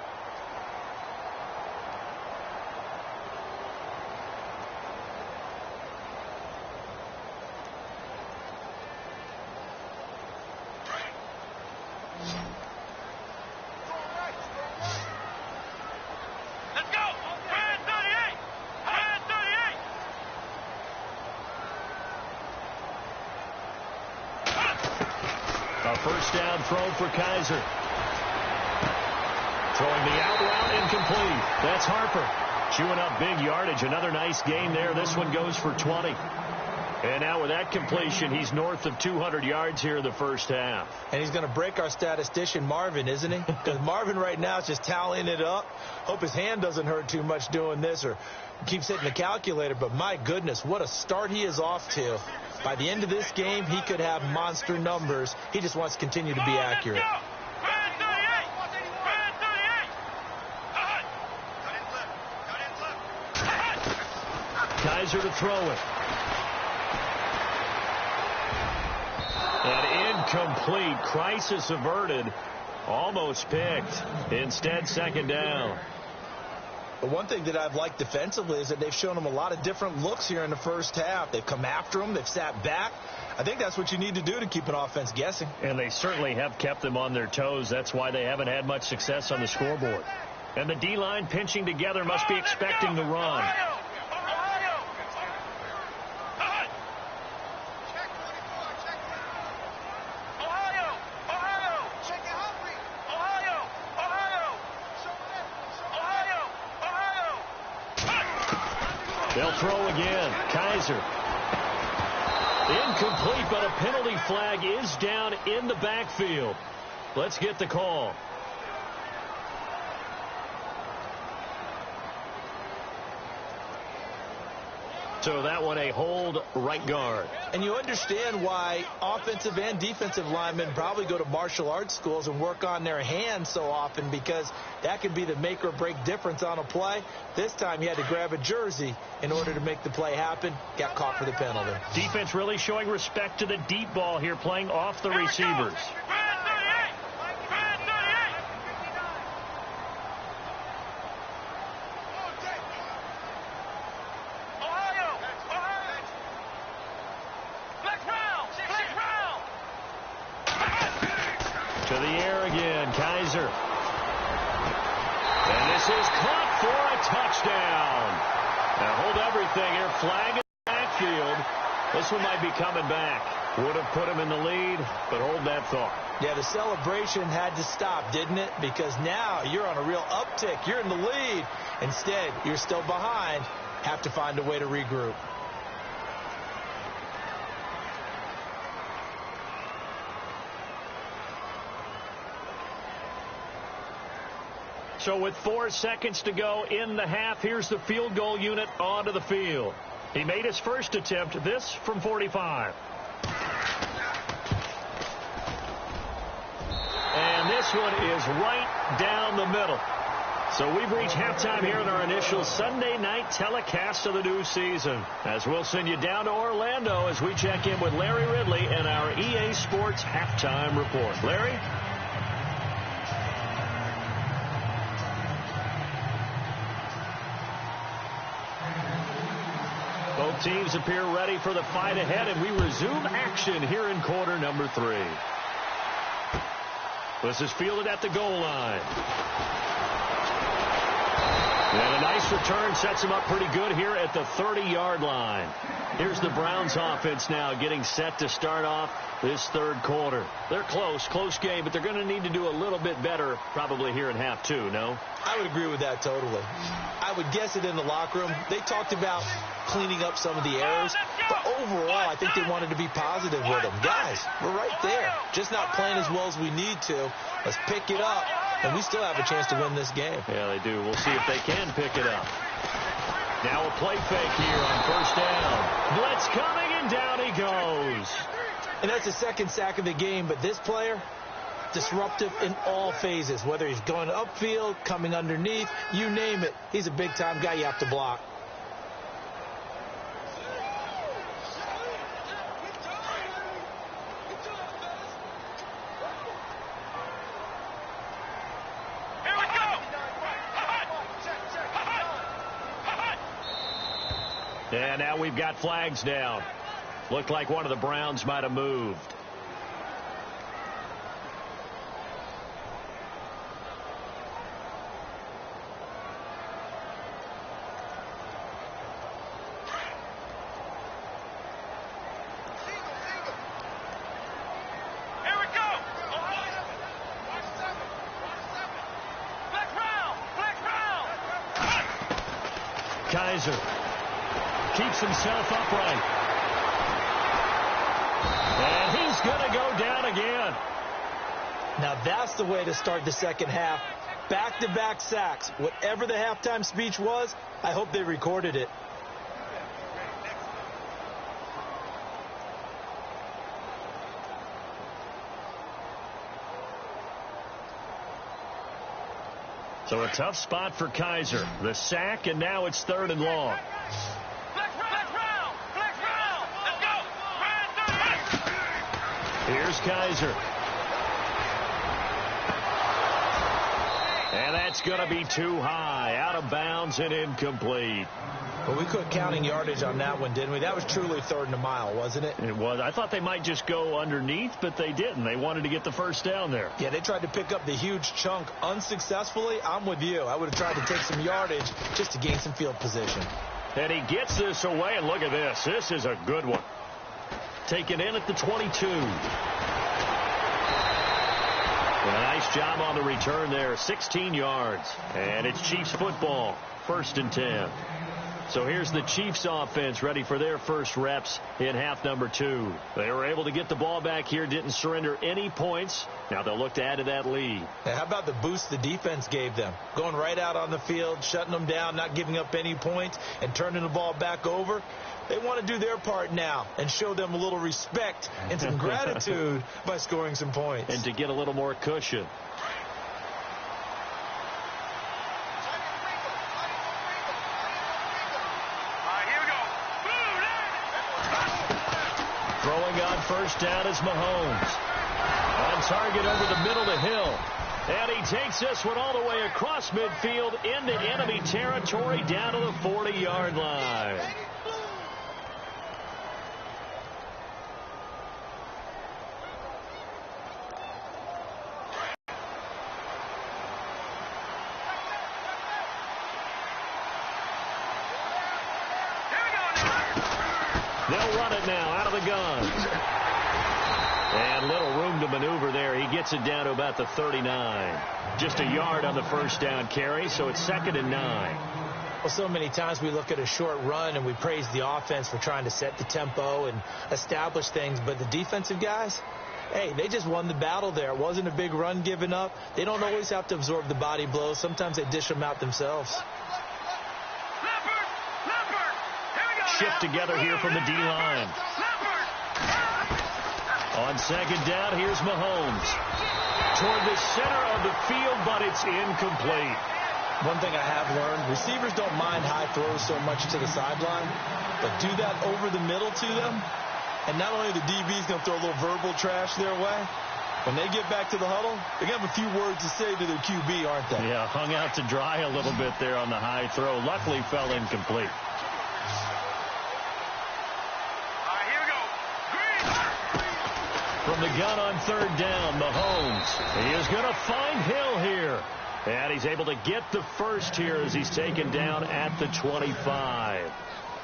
A first down throw for Kaiser. Throwing the out route, incomplete. That's Harper. Chewing up big yardage. Another nice gain there. This one goes for 20. And now with that completion, he's north of 200 yards here in the first half. And he's going to break our statistician, Marvin, isn't he? Because Marvin right now is just tallying it up. Hope his hand doesn't hurt too much doing this or keeps hitting the calculator. But my goodness, what a start he is off to. By the end of this game, he could have monster numbers. He just wants to continue to be accurate. Kaiser to throw it. And incomplete. Crisis averted. Almost picked. Instead, second down. But one thing that I've liked defensively is that they've shown him a lot of different looks here in the first half. They've come after him. They've sat back. I think that's what you need to do to keep an offense guessing. And they certainly have kept them on their toes. That's why they haven't had much success on the scoreboard. And the D-line pinching together must be expecting the run. They'll throw again. Kaiser. Incomplete, but a penalty flag is down in the backfield. Let's get the call. So that one a hold right guard. And you understand why offensive and defensive linemen probably go to martial arts schools and work on their hands so often, because that could be the make or break difference on a play. This time he had to grab a jersey in order to make the play happen. Got caught for the penalty. Defense really showing respect to the deep ball here, playing off the receivers. To the air again, Kaiser. And this is caught for a touchdown. Now hold everything here. Flag in the backfield. This one might be coming back. Would have put him in the lead, but hold that thought. Yeah, the celebration had to stop, didn't it? Because now you're on a real uptick. You're in the lead. Instead, you're still behind. Have to find a way to regroup. So with 4 seconds to go in the half, here's the field goal unit onto the field. He made his first attempt, this from 45. And this one is right down the middle. So we've reached halftime here in our initial Sunday night telecast of the new season. As we'll send you down to Orlando as we check in with Larry Ridley and our EA Sports halftime report. Larry? Both teams appear ready for the fight ahead, and we resume action here in quarter number 3. This is fielded at the goal line. And a nice return sets him up pretty good here at the 30-yard line. Here's the Browns offense now getting set to start off this third quarter. They're close game, but they're going to need to do a little bit better probably here in half 2, no? I would agree with that totally. I would guess it in the locker room. They talked about cleaning up some of the errors, but overall I think they wanted to be positive with them. Guys, we're right there. Just not playing as well as we need to. Let's pick it up, and we still have a chance to win this game. Yeah, they do. We'll see if they can pick it up. Now a play fake here on first down. Blitz coming, and down he goes. And that's the second sack of the game, but this player, disruptive in all phases, whether he's going upfield, coming underneath, you name it. He's a big-time guy you have to block. And now we've got flags down. Looked like one of the Browns might have moved. Here we go. Kaiser keeps himself upright. And he's going to go down again. Now that's the way to start the second half. Back-to-back sacks. Whatever the halftime speech was, I hope they recorded it. So a tough spot for Kaiser. The sack, and now it's 3rd and long. Flex round. Let's go. Here's Kaiser. And that's going to be too high. Out of bounds and incomplete. Well, we quit counting yardage on that one, didn't we? That was truly 3rd and a mile, wasn't it? It was. I thought they might just go underneath, but they didn't. They wanted to get the first down there. Yeah, they tried to pick up the huge chunk unsuccessfully. I'm with you. I would have tried to take some yardage just to gain some field position. And he gets this away, and look at this. This is a good one. Taken in at the 22. And a nice job on the return there. 16 yards. And it's Chiefs football. 1st and 10. So here's the Chiefs offense ready for their first reps in half number 2. They were able to get the ball back here, didn't surrender any points. Now they'll look to add to that lead. Now, how about the boost the defense gave them? Going right out on the field, shutting them down, not giving up any points, and turning the ball back over. They want to do their part now and show them a little respect and some gratitude by scoring some points. And to get a little more cushion. Throwing on first down is Mahomes. On target over the middle to Hill. And he takes this one all the way across midfield into enemy territory down to the 40-yard line. They'll run it now out of the gun. And little room to maneuver there. He gets it down to about the 39. Just a yard on the first down carry, so it's 2nd and 9. Well, so many times we look at a short run and we praise the offense for trying to set the tempo and establish things. But the defensive guys, hey, they just won the battle there. It wasn't a big run given up. They don't always have to absorb the body blows. Sometimes they dish them out themselves. Shift together here from the D-line. On 2nd down, here's Mahomes. Toward the center of the field, but it's incomplete. One thing I have learned, receivers don't mind high throws so much to the sideline, but do that over the middle to them, and not only the DB's going to throw a little verbal trash their way, when they get back to the huddle, they're going to have a few words to say to their QB, aren't they? Yeah, hung out to dry a little bit there on the high throw. Luckily fell incomplete. From the gun on 3rd down, Mahomes. He is going to find Hill here. And he's able to get the first here as he's taken down at the 25.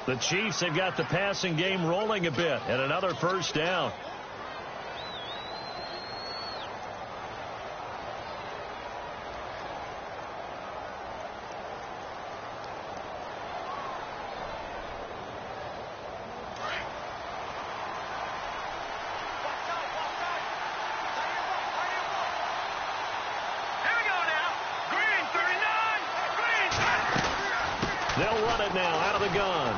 The Chiefs have got the passing game rolling a bit, and another first down. They'll run it now out of the gun.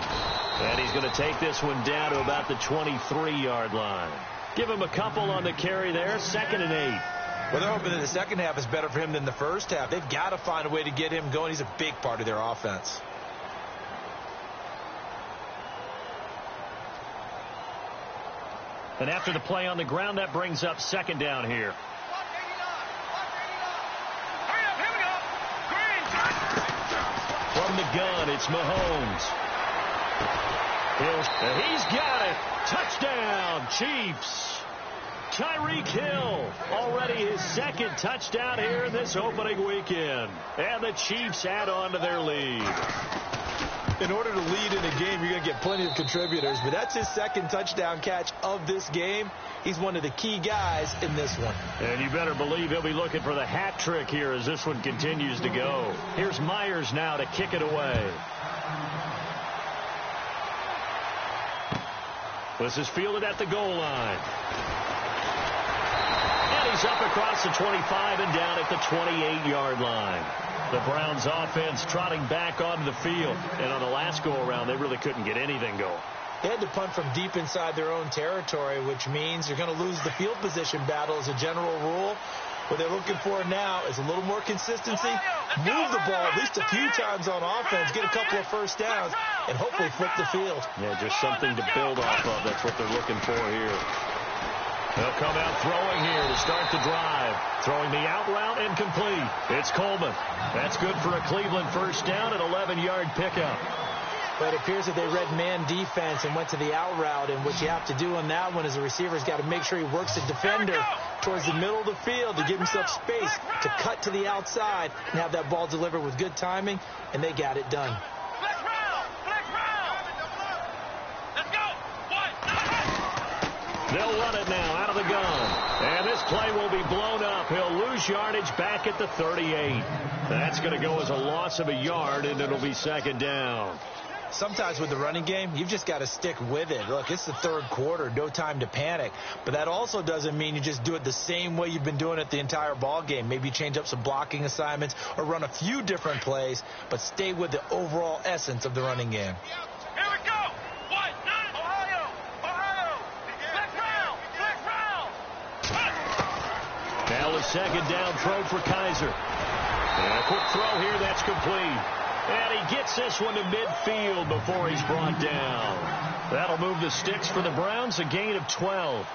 And he's going to take this one down to about the 23-yard line. Give him a couple on the carry there. 2nd and 8. Well, they're hoping that the second half is better for him than the first half. They've got to find a way to get him going. He's a big part of their offense. And after the play on the ground, that brings up 2nd down here. From the gun, it's Mahomes. He's got it. Touchdown, Chiefs. Tyreek Hill, already his 2nd touchdown here in this opening weekend. And the Chiefs add on to their lead. In order to lead in a game, you're going to get plenty of contributors, but that's his 2nd touchdown catch of this game. He's one of the key guys in this one. And you better believe he'll be looking for the hat trick here as this one continues to go. Here's Myers now to kick it away. This is fielded at the goal line. And he's up across the 25 and down at the 28-yard line. The Browns offense trotting back onto the field. And on the last go-around, they really couldn't get anything going. They had to punt from deep inside their own territory, which means you're going to lose the field position battle as a general rule. What they're looking for now is a little more consistency, move the ball at least a few times on offense, get a couple of first downs, and hopefully flip the field. Yeah, just something to build off of. That's what they're looking for here. They'll come out throwing here to start the drive. Throwing the out route and complete. It's Coleman. That's good for a Cleveland first down, an 11-yard pickup. But it appears that they read man defense and went to the out route. And what you have to do on that one is the receiver's got to make sure he works the defender towards the middle of the field to give himself space to cut to the outside and have that ball delivered with good timing. And they got it done. They'll run it now out of the gun. And this play will be blown up. He'll lose yardage back at the 38. That's going to go as a loss of a yard, and it'll be second down. Sometimes with the running game, you've just got to stick with it. Look, it's the third quarter, no time to panic. But that also doesn't mean you just do it the same way you've been doing it the entire ball game. Maybe change up some blocking assignments or run a few different plays, but stay with the overall essence of the running game. Here we go. Now a second down throw for Kaiser. And a quick throw here, that's complete. And he gets this one to midfield before he's brought down. That'll move the sticks for the Browns, a gain of 12.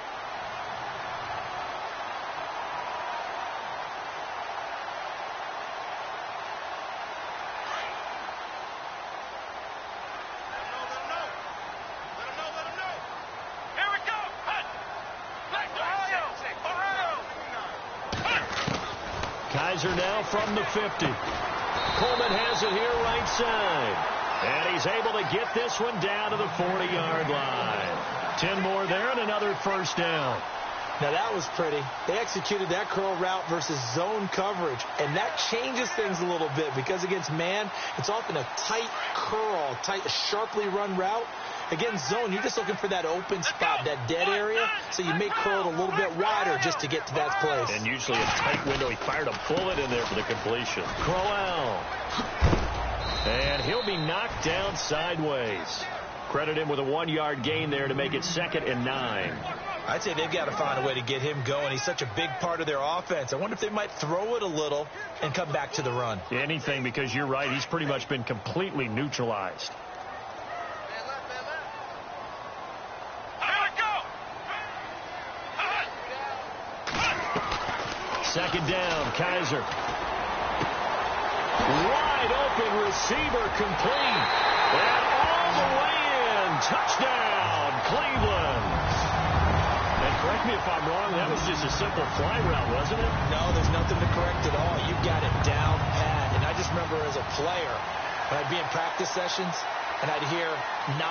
Kaiser now from the 50. Coleman has it here right side. And he's able to get this one down to the 40-yard line. 10 more there and another first down. Now that was pretty. They executed that curl route versus zone coverage. And that changes things a little bit because against man, it's often a tight curl, tight, sharply run route. Against zone, you're just looking for that open spot, that dead area, so you may curl it a little bit wider just to get to that place. And usually a tight window. He fired a bullet in there for the completion. Crowell. And he'll be knocked down sideways. Credit him with a 1-yard gain there to make it 2nd and 9. I'd say they've got to find a way to get him going. He's such a big part of their offense. I wonder if they might throw it a little and come back to the run. Anything, because you're right. He's pretty much been completely neutralized. Second down, Kaiser. Wide open receiver complete. And all the way in. Touchdown, Cleveland. And correct me if I'm wrong, that was just a simple fly route, wasn't it? No, there's nothing to correct at all. You've got it down pat. And I just remember as a player, when I'd be in practice sessions, and I'd hear 9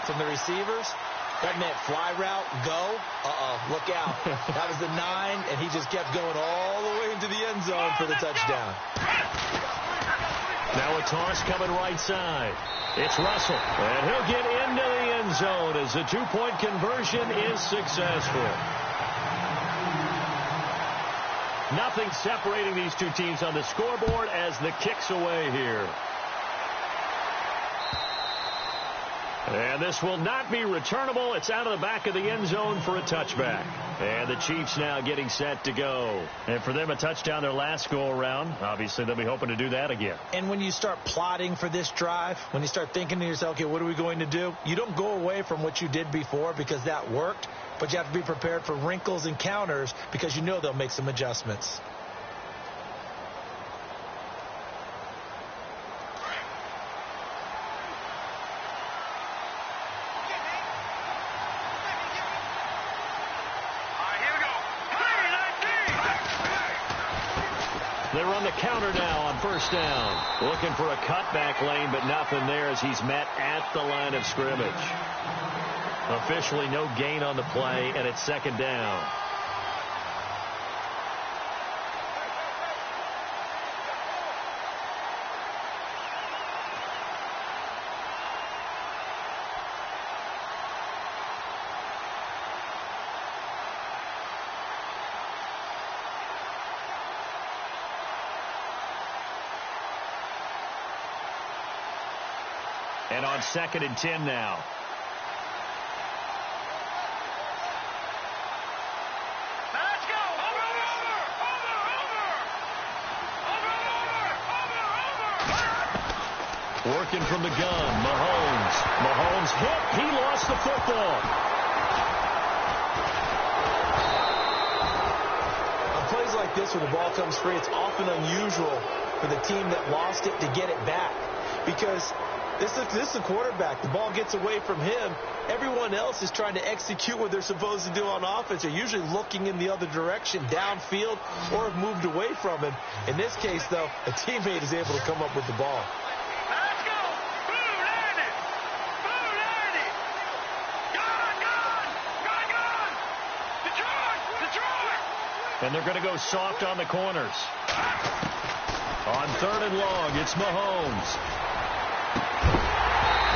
from the receivers, that meant fly route, go, look out. That was the 9, and he just kept going all the way into the end zone for the touchdown. Now a toss coming right side. It's Russell, and he'll get into the end zone as the 2-point conversion is successful. Nothing separating these two teams on the scoreboard as the kick's away here. And this will not be returnable. It's out of the back of the end zone for a touchback. And the Chiefs now getting set to go. And for them, a touchdown their last go-around. Obviously, they'll be hoping to do that again. And when you start plotting for this drive, when you start thinking to yourself, okay, what are we going to do? You don't go away from what you did before because that worked. But you have to be prepared for wrinkles and counters because you know they'll make some adjustments. They run the counter now on first down. Looking for a cutback lane, but nothing there as he's met at the line of scrimmage. Officially no gain on the play, and it's second down. And on 2nd and 10 now. Working from the gun, Mahomes. Mahomes hit. He lost the football. On plays like this where the ball comes free, it's often unusual for the team that lost it to get it back. Because this is a quarterback. The ball gets away from him. Everyone else is trying to execute what they're supposed to do on offense. They're usually looking in the other direction, downfield, or have moved away from him. In this case, though, a teammate is able to come up with the ball. And they're going to go soft on the corners. On 3rd and long, it's Mahomes.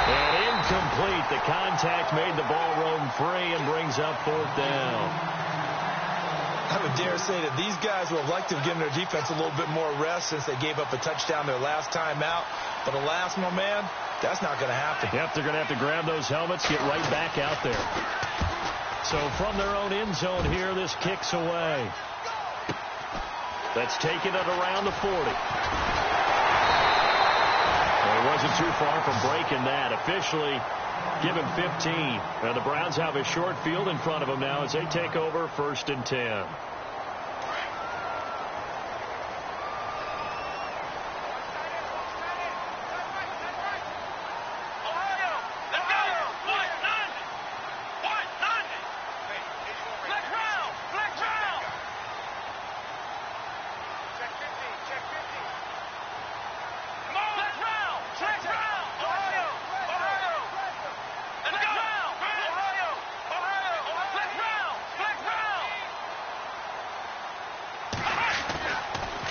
And incomplete. The contact made the ball roam free and brings up 4th down. I would dare say that these guys would have liked to have given their defense a little bit more rest since they gave up a touchdown their last time out. But alas, my man, that's not going to happen. Yep, they're going to have to grab those helmets, get right back out there. So from their own end zone here, this kicks away. That's taken it around the 40. Well, it wasn't too far from breaking that. Officially, give him 15. And the Browns have a short field in front of them now as they take over 1st and 10.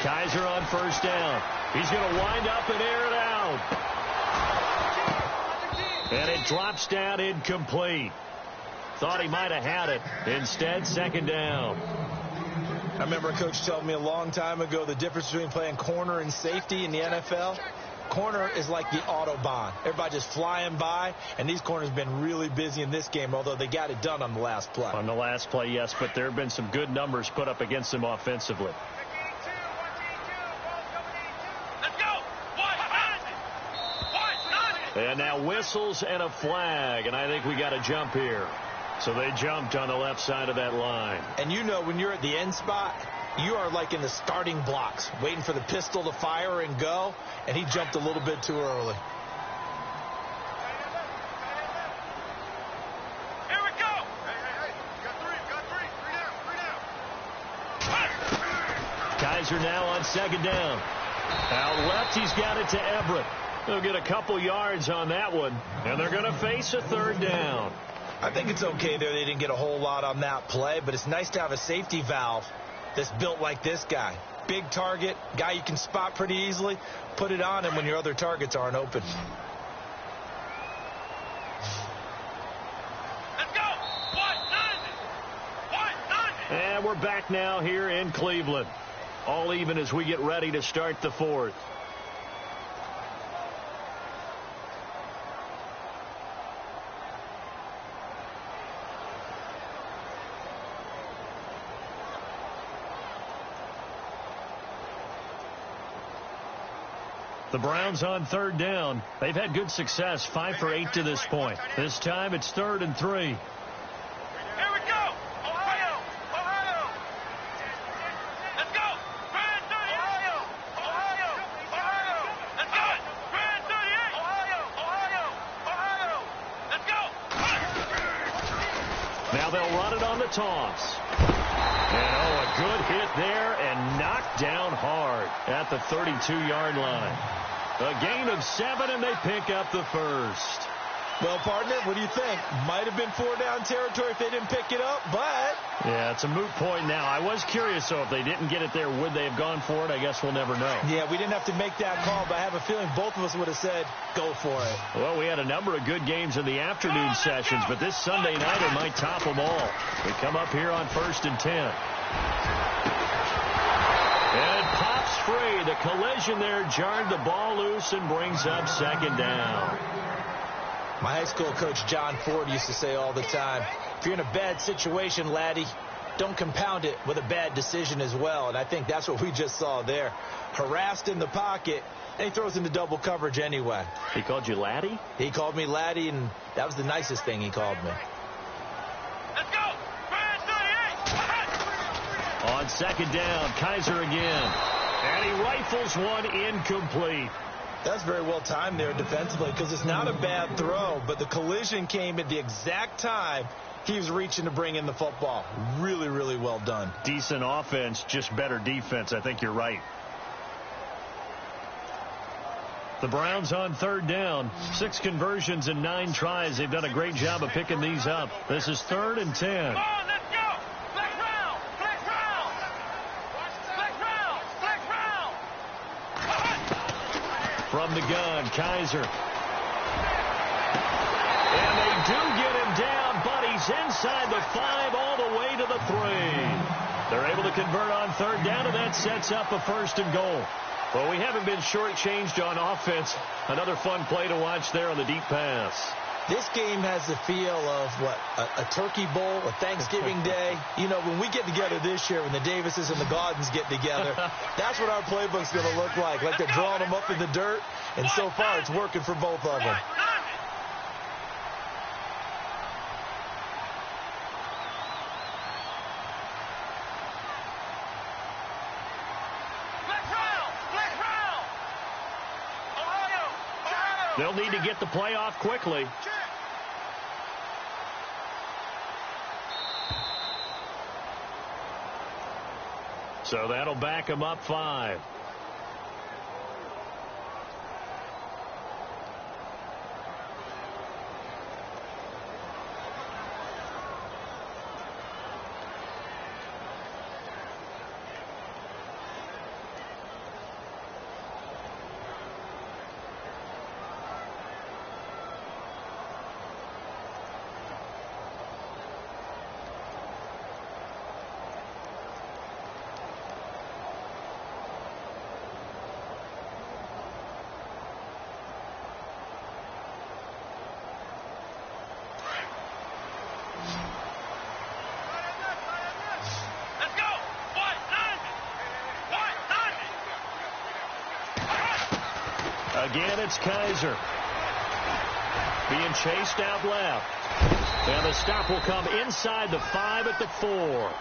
Kaiser on 1st down. He's going to wind up and air it out. And it drops down incomplete. Thought he might have had it. Instead, 2nd down. I remember a coach telling me a long time ago the difference between playing corner and safety in the NFL. Corner is like the Autobahn. Everybody just flying by, and these corners have been really busy in this game, although they got it done on the last play. On the last play, yes, but there have been some good numbers put up against them offensively. And now whistles and a flag, and I think we got a jump here. So they jumped on the left side of that line. And you know when you're at the end spot, you are like in the starting blocks, waiting for the pistol to fire and go, and he jumped a little bit too early. Here we go. Hey, got three down. Kaiser now on 2nd down. Out left, he's got it to Everett. They'll get a couple yards on that one, and they're going to face a 3rd down. I think it's okay there. They didn't get a whole lot on that play, but it's nice to have a safety valve that's built like this guy. Big target, guy you can spot pretty easily. Put it on him when your other targets aren't open. Let's go. 1-9. And we're back now here in Cleveland. All even as we get ready to start the 4th. The Browns on 3rd down. They've had good success, 5 for 8 to this point. This time it's 3rd and 3. Here we go. Ohio. Let's go. Brand 38. Ohio. Let's go. Brand 38. Ohio. Let's go. Now they'll run it on the toss. And a good hit there and knocked down hard at the 32-yard line. A gain of 7, and they pick up the 1st. Well, partner, what do you think? Might have been 4-down territory if they didn't pick it up, but... Yeah, it's a moot point now. I was curious, though, if they didn't get it there, would they have gone for it? I guess we'll never know. Yeah, we didn't have to make that call, but I have a feeling both of us would have said, go for it. Well, we had a number of good games in the afternoon sessions, but this Sunday night it might top them all. We come up here on 1st and 10. And it pops free. The collision there jarred the ball loose and brings up 2nd down. My high school coach, John Ford, used to say all the time, if you're in a bad situation, laddie, don't compound it with a bad decision as well. And I think that's what we just saw there. Harassed in the pocket, and he throws into double coverage anyway. He called you laddie? He called me laddie, and that was the nicest thing he called me. Let's go! On second down, Kaiser again. And he rifles one incomplete. That's very well timed there defensively because it's not a bad throw, but the collision came at the exact time he was reaching to bring in the football. Really, really well done. Decent offense, just better defense. I think you're right. The Browns on third down. 6 conversions and 9 tries. They've done a great job of picking these up. This is 3rd and 10. From the gun, Kaiser. And they do get him down, but he's inside the 5 all the way to the 3. They're able to convert on third down, and that sets up a 1st and goal. Well, we haven't been shortchanged on offense. Another fun play to watch there on the deep pass. This game has the feel of, a turkey bowl, a Thanksgiving day. You know, when we get together this year, when the Davises and the Gaudens get together, that's what our playbook's going to look like. Like they're drawing them up in the dirt, and so far it's working for both of them. They'll need to get the play off quickly. So that'll back them up 5. Again, it's Kaiser. Being chased out left. And the stop will come inside the 5 at the 4.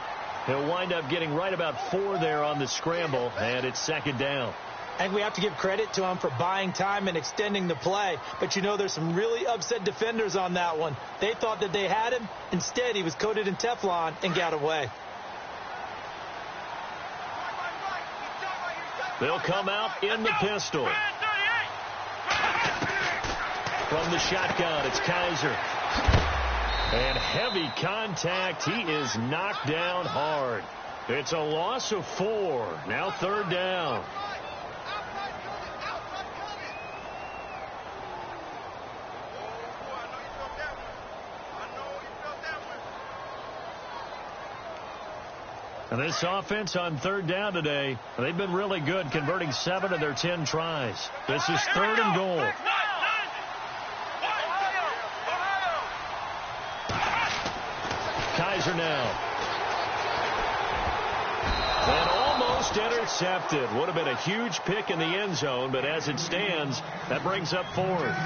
He'll wind up getting right about 4 there on the scramble, and it's 2nd down. And we have to give credit to him for buying time and extending the play. But, you know, there's some really upset defenders on that one. They thought that they had him. Instead, he was coated in Teflon and got away. They'll come out in the pistol. From the shotgun, it's Kaiser. And heavy contact. He is knocked down hard. It's a loss of 4. Now 3rd down. And this offense on 3rd down today, they've been really good, converting 7 of their 10 tries. This is 3rd and goal. Kaiser now. And almost intercepted. Would have been a huge pick in the end zone, but as it stands, that brings up 4th.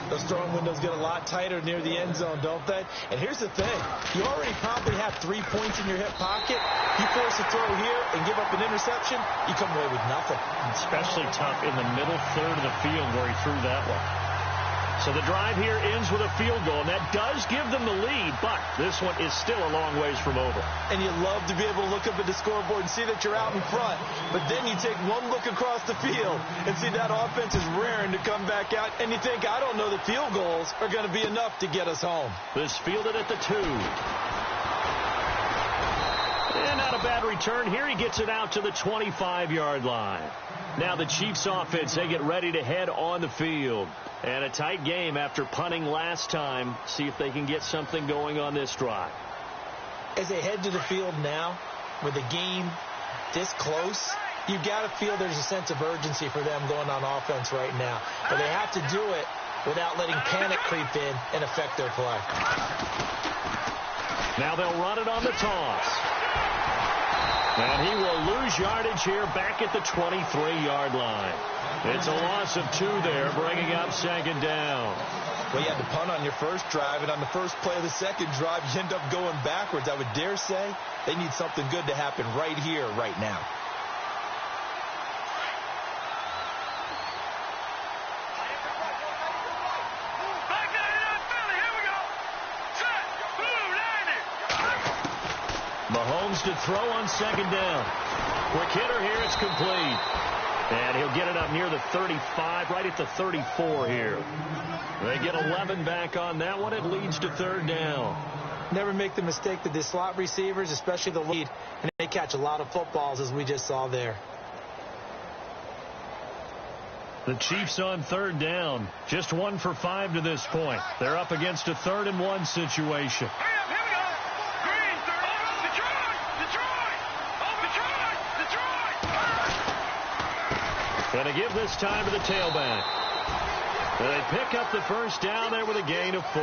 Those throwing windows get a lot tighter near the end zone, don't they? And here's the thing. You already probably have 3 points in your hip pocket. You force a throw here and give up an interception, you come away with nothing. Especially tough in the middle third of the field where he threw that one. So the drive here ends with a field goal, and that does give them the lead, but this one is still a long ways from over. And you love to be able to look up at the scoreboard and see that you're out in front, but then you take one look across the field and see that offense is raring to come back out, and you think, I don't know, the field goals are going to be enough to get us home. This fielded at the 2. And not a bad return here. He gets it out to the 25-yard line. Now the Chiefs offense, they get ready to head on the field. And a tight game after punting last time. See if they can get something going on this drive. As they head to the field now, with the game this close, you've got to feel there's a sense of urgency for them going on offense right now. But they have to do it without letting panic creep in and affect their play. Now they'll run it on the toss. And he will lose yardage here back at the 23-yard line. It's a loss of 2 there, bringing up second down. Well, you had to punt on your first drive, and on the first play of the second drive, you end up going backwards. I would dare say they need something good to happen right here, right now. Mahomes to throw on second down. Quick hitter here, it's complete. And he'll get it up near the 35, right at the 34 here. They get 11 back on that one. It leads to third down. Never make the mistake that the slot receivers, especially the lead, and they catch a lot of footballs, as we just saw there. The Chiefs on third down. Just 1 for 5 to this point. They're up against a 3rd and 1 situation. Going to give this time to the tailback. They pick up the first down there with a gain of 4.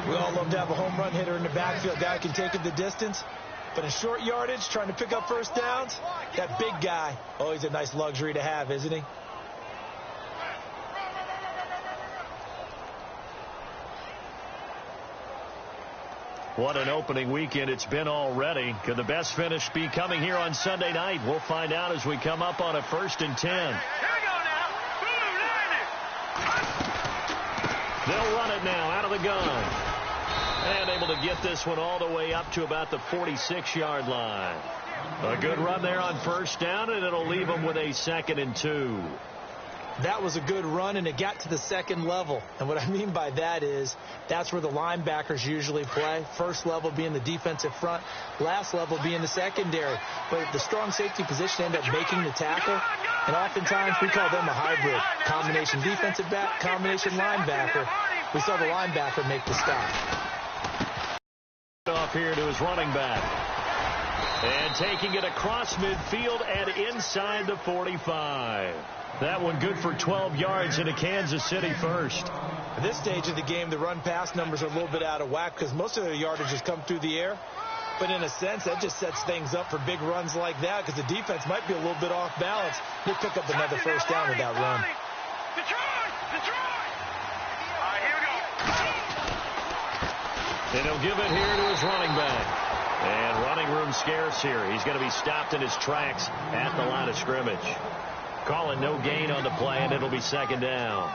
We all love to have a home run hitter in the backfield. Guy can take it the distance. But in short yardage, trying to pick up first downs, that big guy, always a nice luxury to have, isn't he? What an opening weekend it's been already. Could the best finish be coming here on Sunday night? We'll find out as we come up on a 1st and 10. Here we go now. They'll run it now out of the gun. And able to get this one all the way up to about the 46-yard line. A good run there on first down, and it'll leave them with a 2nd and 2. That was a good run, and it got to the second level. And what I mean by that is that's where the linebackers usually play. First level being the defensive front, last level being the secondary. But the strong safety position ended up making the tackle, and oftentimes we call them a hybrid. Combination defensive back, combination linebacker. We saw the linebacker make the stop. Off here to his running back. And taking it across midfield and inside the 45. That one good for 12 yards into Kansas City first. At this stage of the game, the run-pass numbers are a little bit out of whack because most of their yardage has come through the air. But in a sense, that just sets things up for big runs like that because the defense might be a little bit off balance. They pick up another first down with that run. And he'll give it here to his running back. And running room scarce here. He's going to be stopped in his tracks at the line of scrimmage. Calling no gain on the play, and it'll be second down.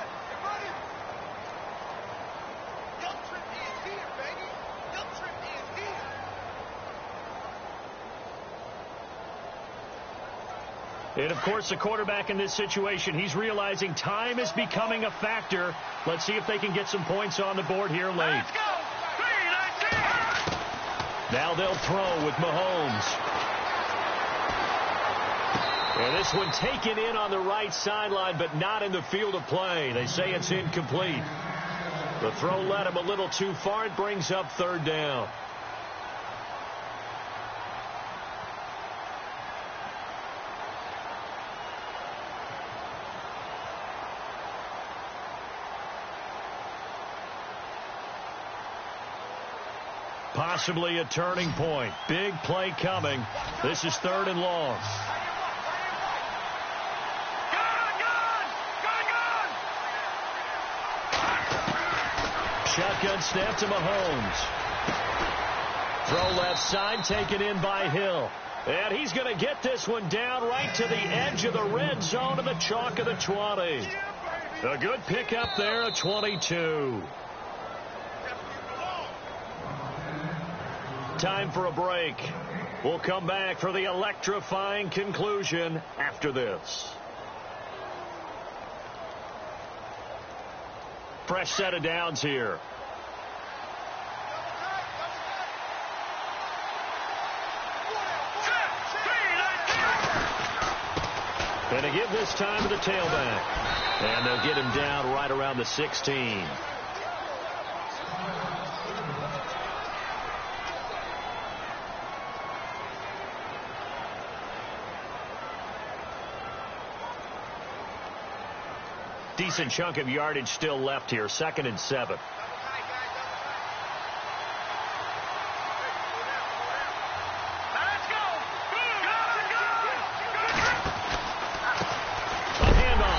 And, of course, the quarterback in this situation, he's realizing time is becoming a factor. Let's see if they can get some points on the board here late. Now they'll throw with Mahomes. And this one taken in on the right sideline, but not in the field of play. They say it's incomplete. The throw led him a little too far. It brings up third down. Possibly a turning point. Big play coming. This is 3rd and long. Shotgun snap to Mahomes. Throw left side, taken in by Hill. And he's going to get this one down right to the edge of the red zone of the chalk of the 20. A good pickup there, a 22. Time for a break. We'll come back for the electrifying conclusion after this. Fresh set of downs here. And to give this time to the tailback. And they'll get him down right around the 16. decent chunk of yardage still left here. 2nd and 7.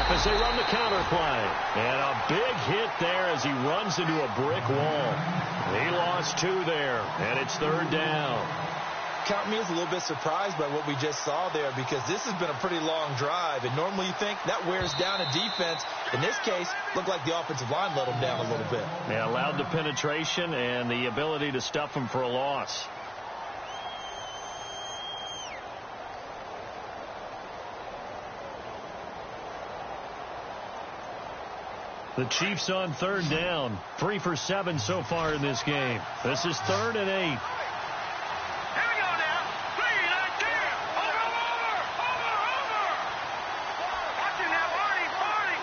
As they run the counter play. And a big hit there as he runs into a brick wall. He lost 2 there, and it's 3rd down. Count me as a little bit surprised by what we just saw there, because this has been a pretty long drive, and normally you think that wears down a defense. In this case, looked like the offensive line let them down a little bit. Yeah, allowed the penetration and the ability to stuff them for a loss. The Chiefs on 3rd down. 3 for 7 so far in this game. This is 3rd and 8. Here we go now. 3, 19. Over. Watching now, Barney.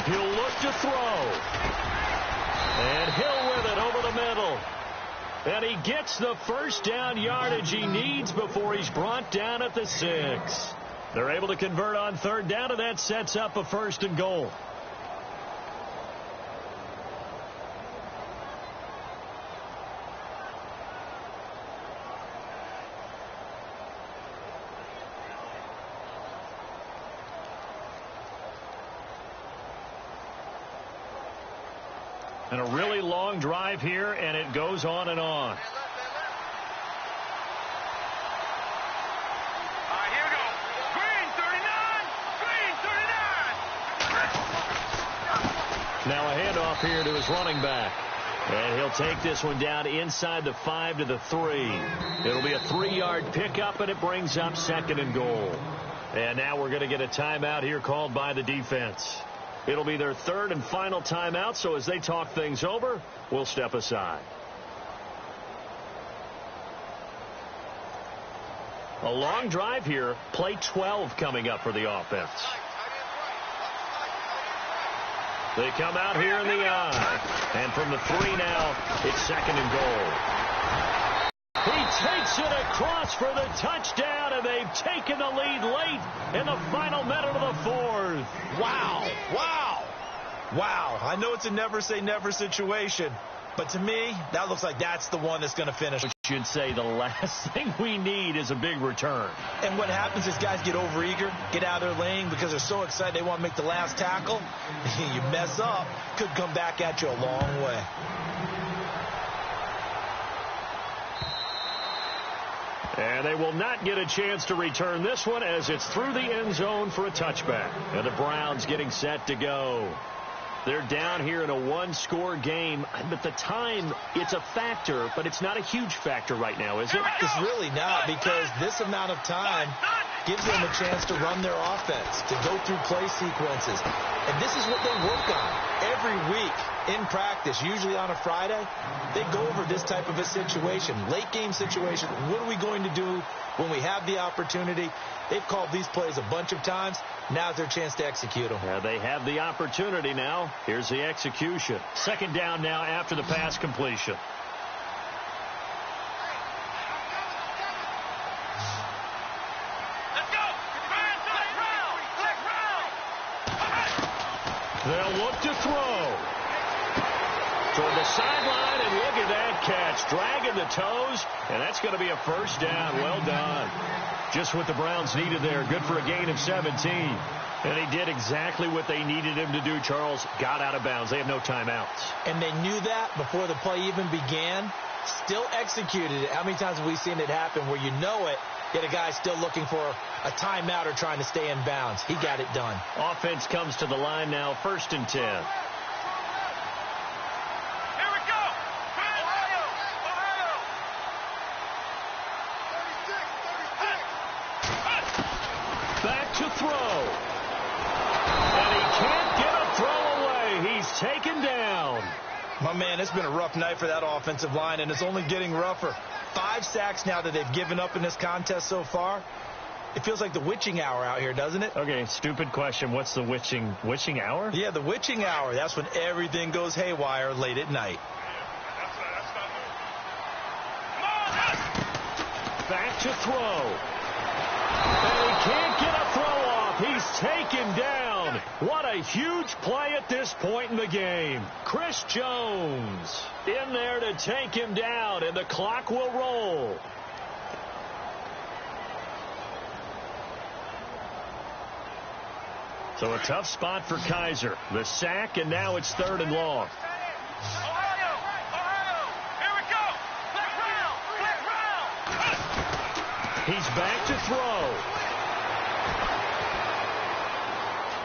He'll look to throw. And Hill with it over the middle. And he gets the 1st down yardage he needs before he's brought down at the 6. They're able to convert on 3rd down, and that sets up a 1st and goal. And a really long drive here, and it goes on and on. Now a handoff here to his running back. And he'll take this one down inside the 5 to the 3. It'll be a 3-yard pickup, and it brings up 2nd and goal. And now we're going to get a timeout here called by the defense. It'll be their 3rd and final timeout, so as they talk things over, we'll step aside. A long drive here. Play 12 coming up for the offense. They come out here in the I. And from the 3 now, it's 2nd and goal. He takes it across for the touchdown, and they've taken the lead late in the final minute of the 4th. Wow. Wow. Wow. I know it's a never say never situation, but to me, that looks like that's the one that's going to finish. Which should say the last thing we need is a big return. And what happens is guys get overeager, get out of their lane because they're so excited they want to make the last tackle. You mess up, could come back at you a long way. And they will not get a chance to return this one as it's through the end zone for a touchback. And the Browns getting set to go. They're down here in a 1-score game. But the time, it's a factor, but it's not a huge factor right now, is it? It's really not, because this amount of time gives them a chance to run their offense, to go through play sequences. And this is what they work on every week in practice, usually on a Friday. They go over this type of a situation, late game situation. What are we going to do when we have the opportunity? They've called these plays a bunch of times. Now's their chance to execute them. Yeah, they have the opportunity now. Here's the execution. 2nd down now after the pass completion. They'll look to throw. Toward the sideline, and look at that catch. Dragging the toes, and that's going to be a 1st down. Well done. Just what the Browns needed there. Good for a gain of 17. And he did exactly what they needed him to do, Charles. Got out of bounds. They have no timeouts. And they knew that before the play even began. Still executed it. How many times have we seen it happen where you know it, yet a guy's still looking for a timeout or trying to stay in bounds? He got it done. Offense comes to the line now, 1st and 10. Back to throw. And he can't get a throw away. He's taken down. My man, it's been a rough night for that offensive line, and it's only getting rougher. 5 sacks now that they've given up in this contest so far. It feels like the witching hour out here, doesn't it? Okay, stupid question. What's the witching hour? Yeah, the witching hour. That's when everything goes haywire late at night. Back to throw. And he can't get a throw off. He's taken down. down. What a huge play at this point in the game. Chris Jones in there to take him down, and the clock will roll. So a tough spot for Kaiser. The sack, and now it's 3rd and long. He's back to throw.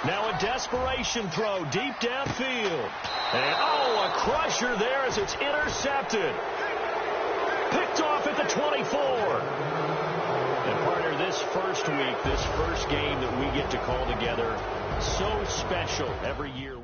Now a desperation throw deep downfield. And, a crusher there as it's intercepted. Picked off at the 24. And, partner, this first week, this first game that we get to call together, so special every year.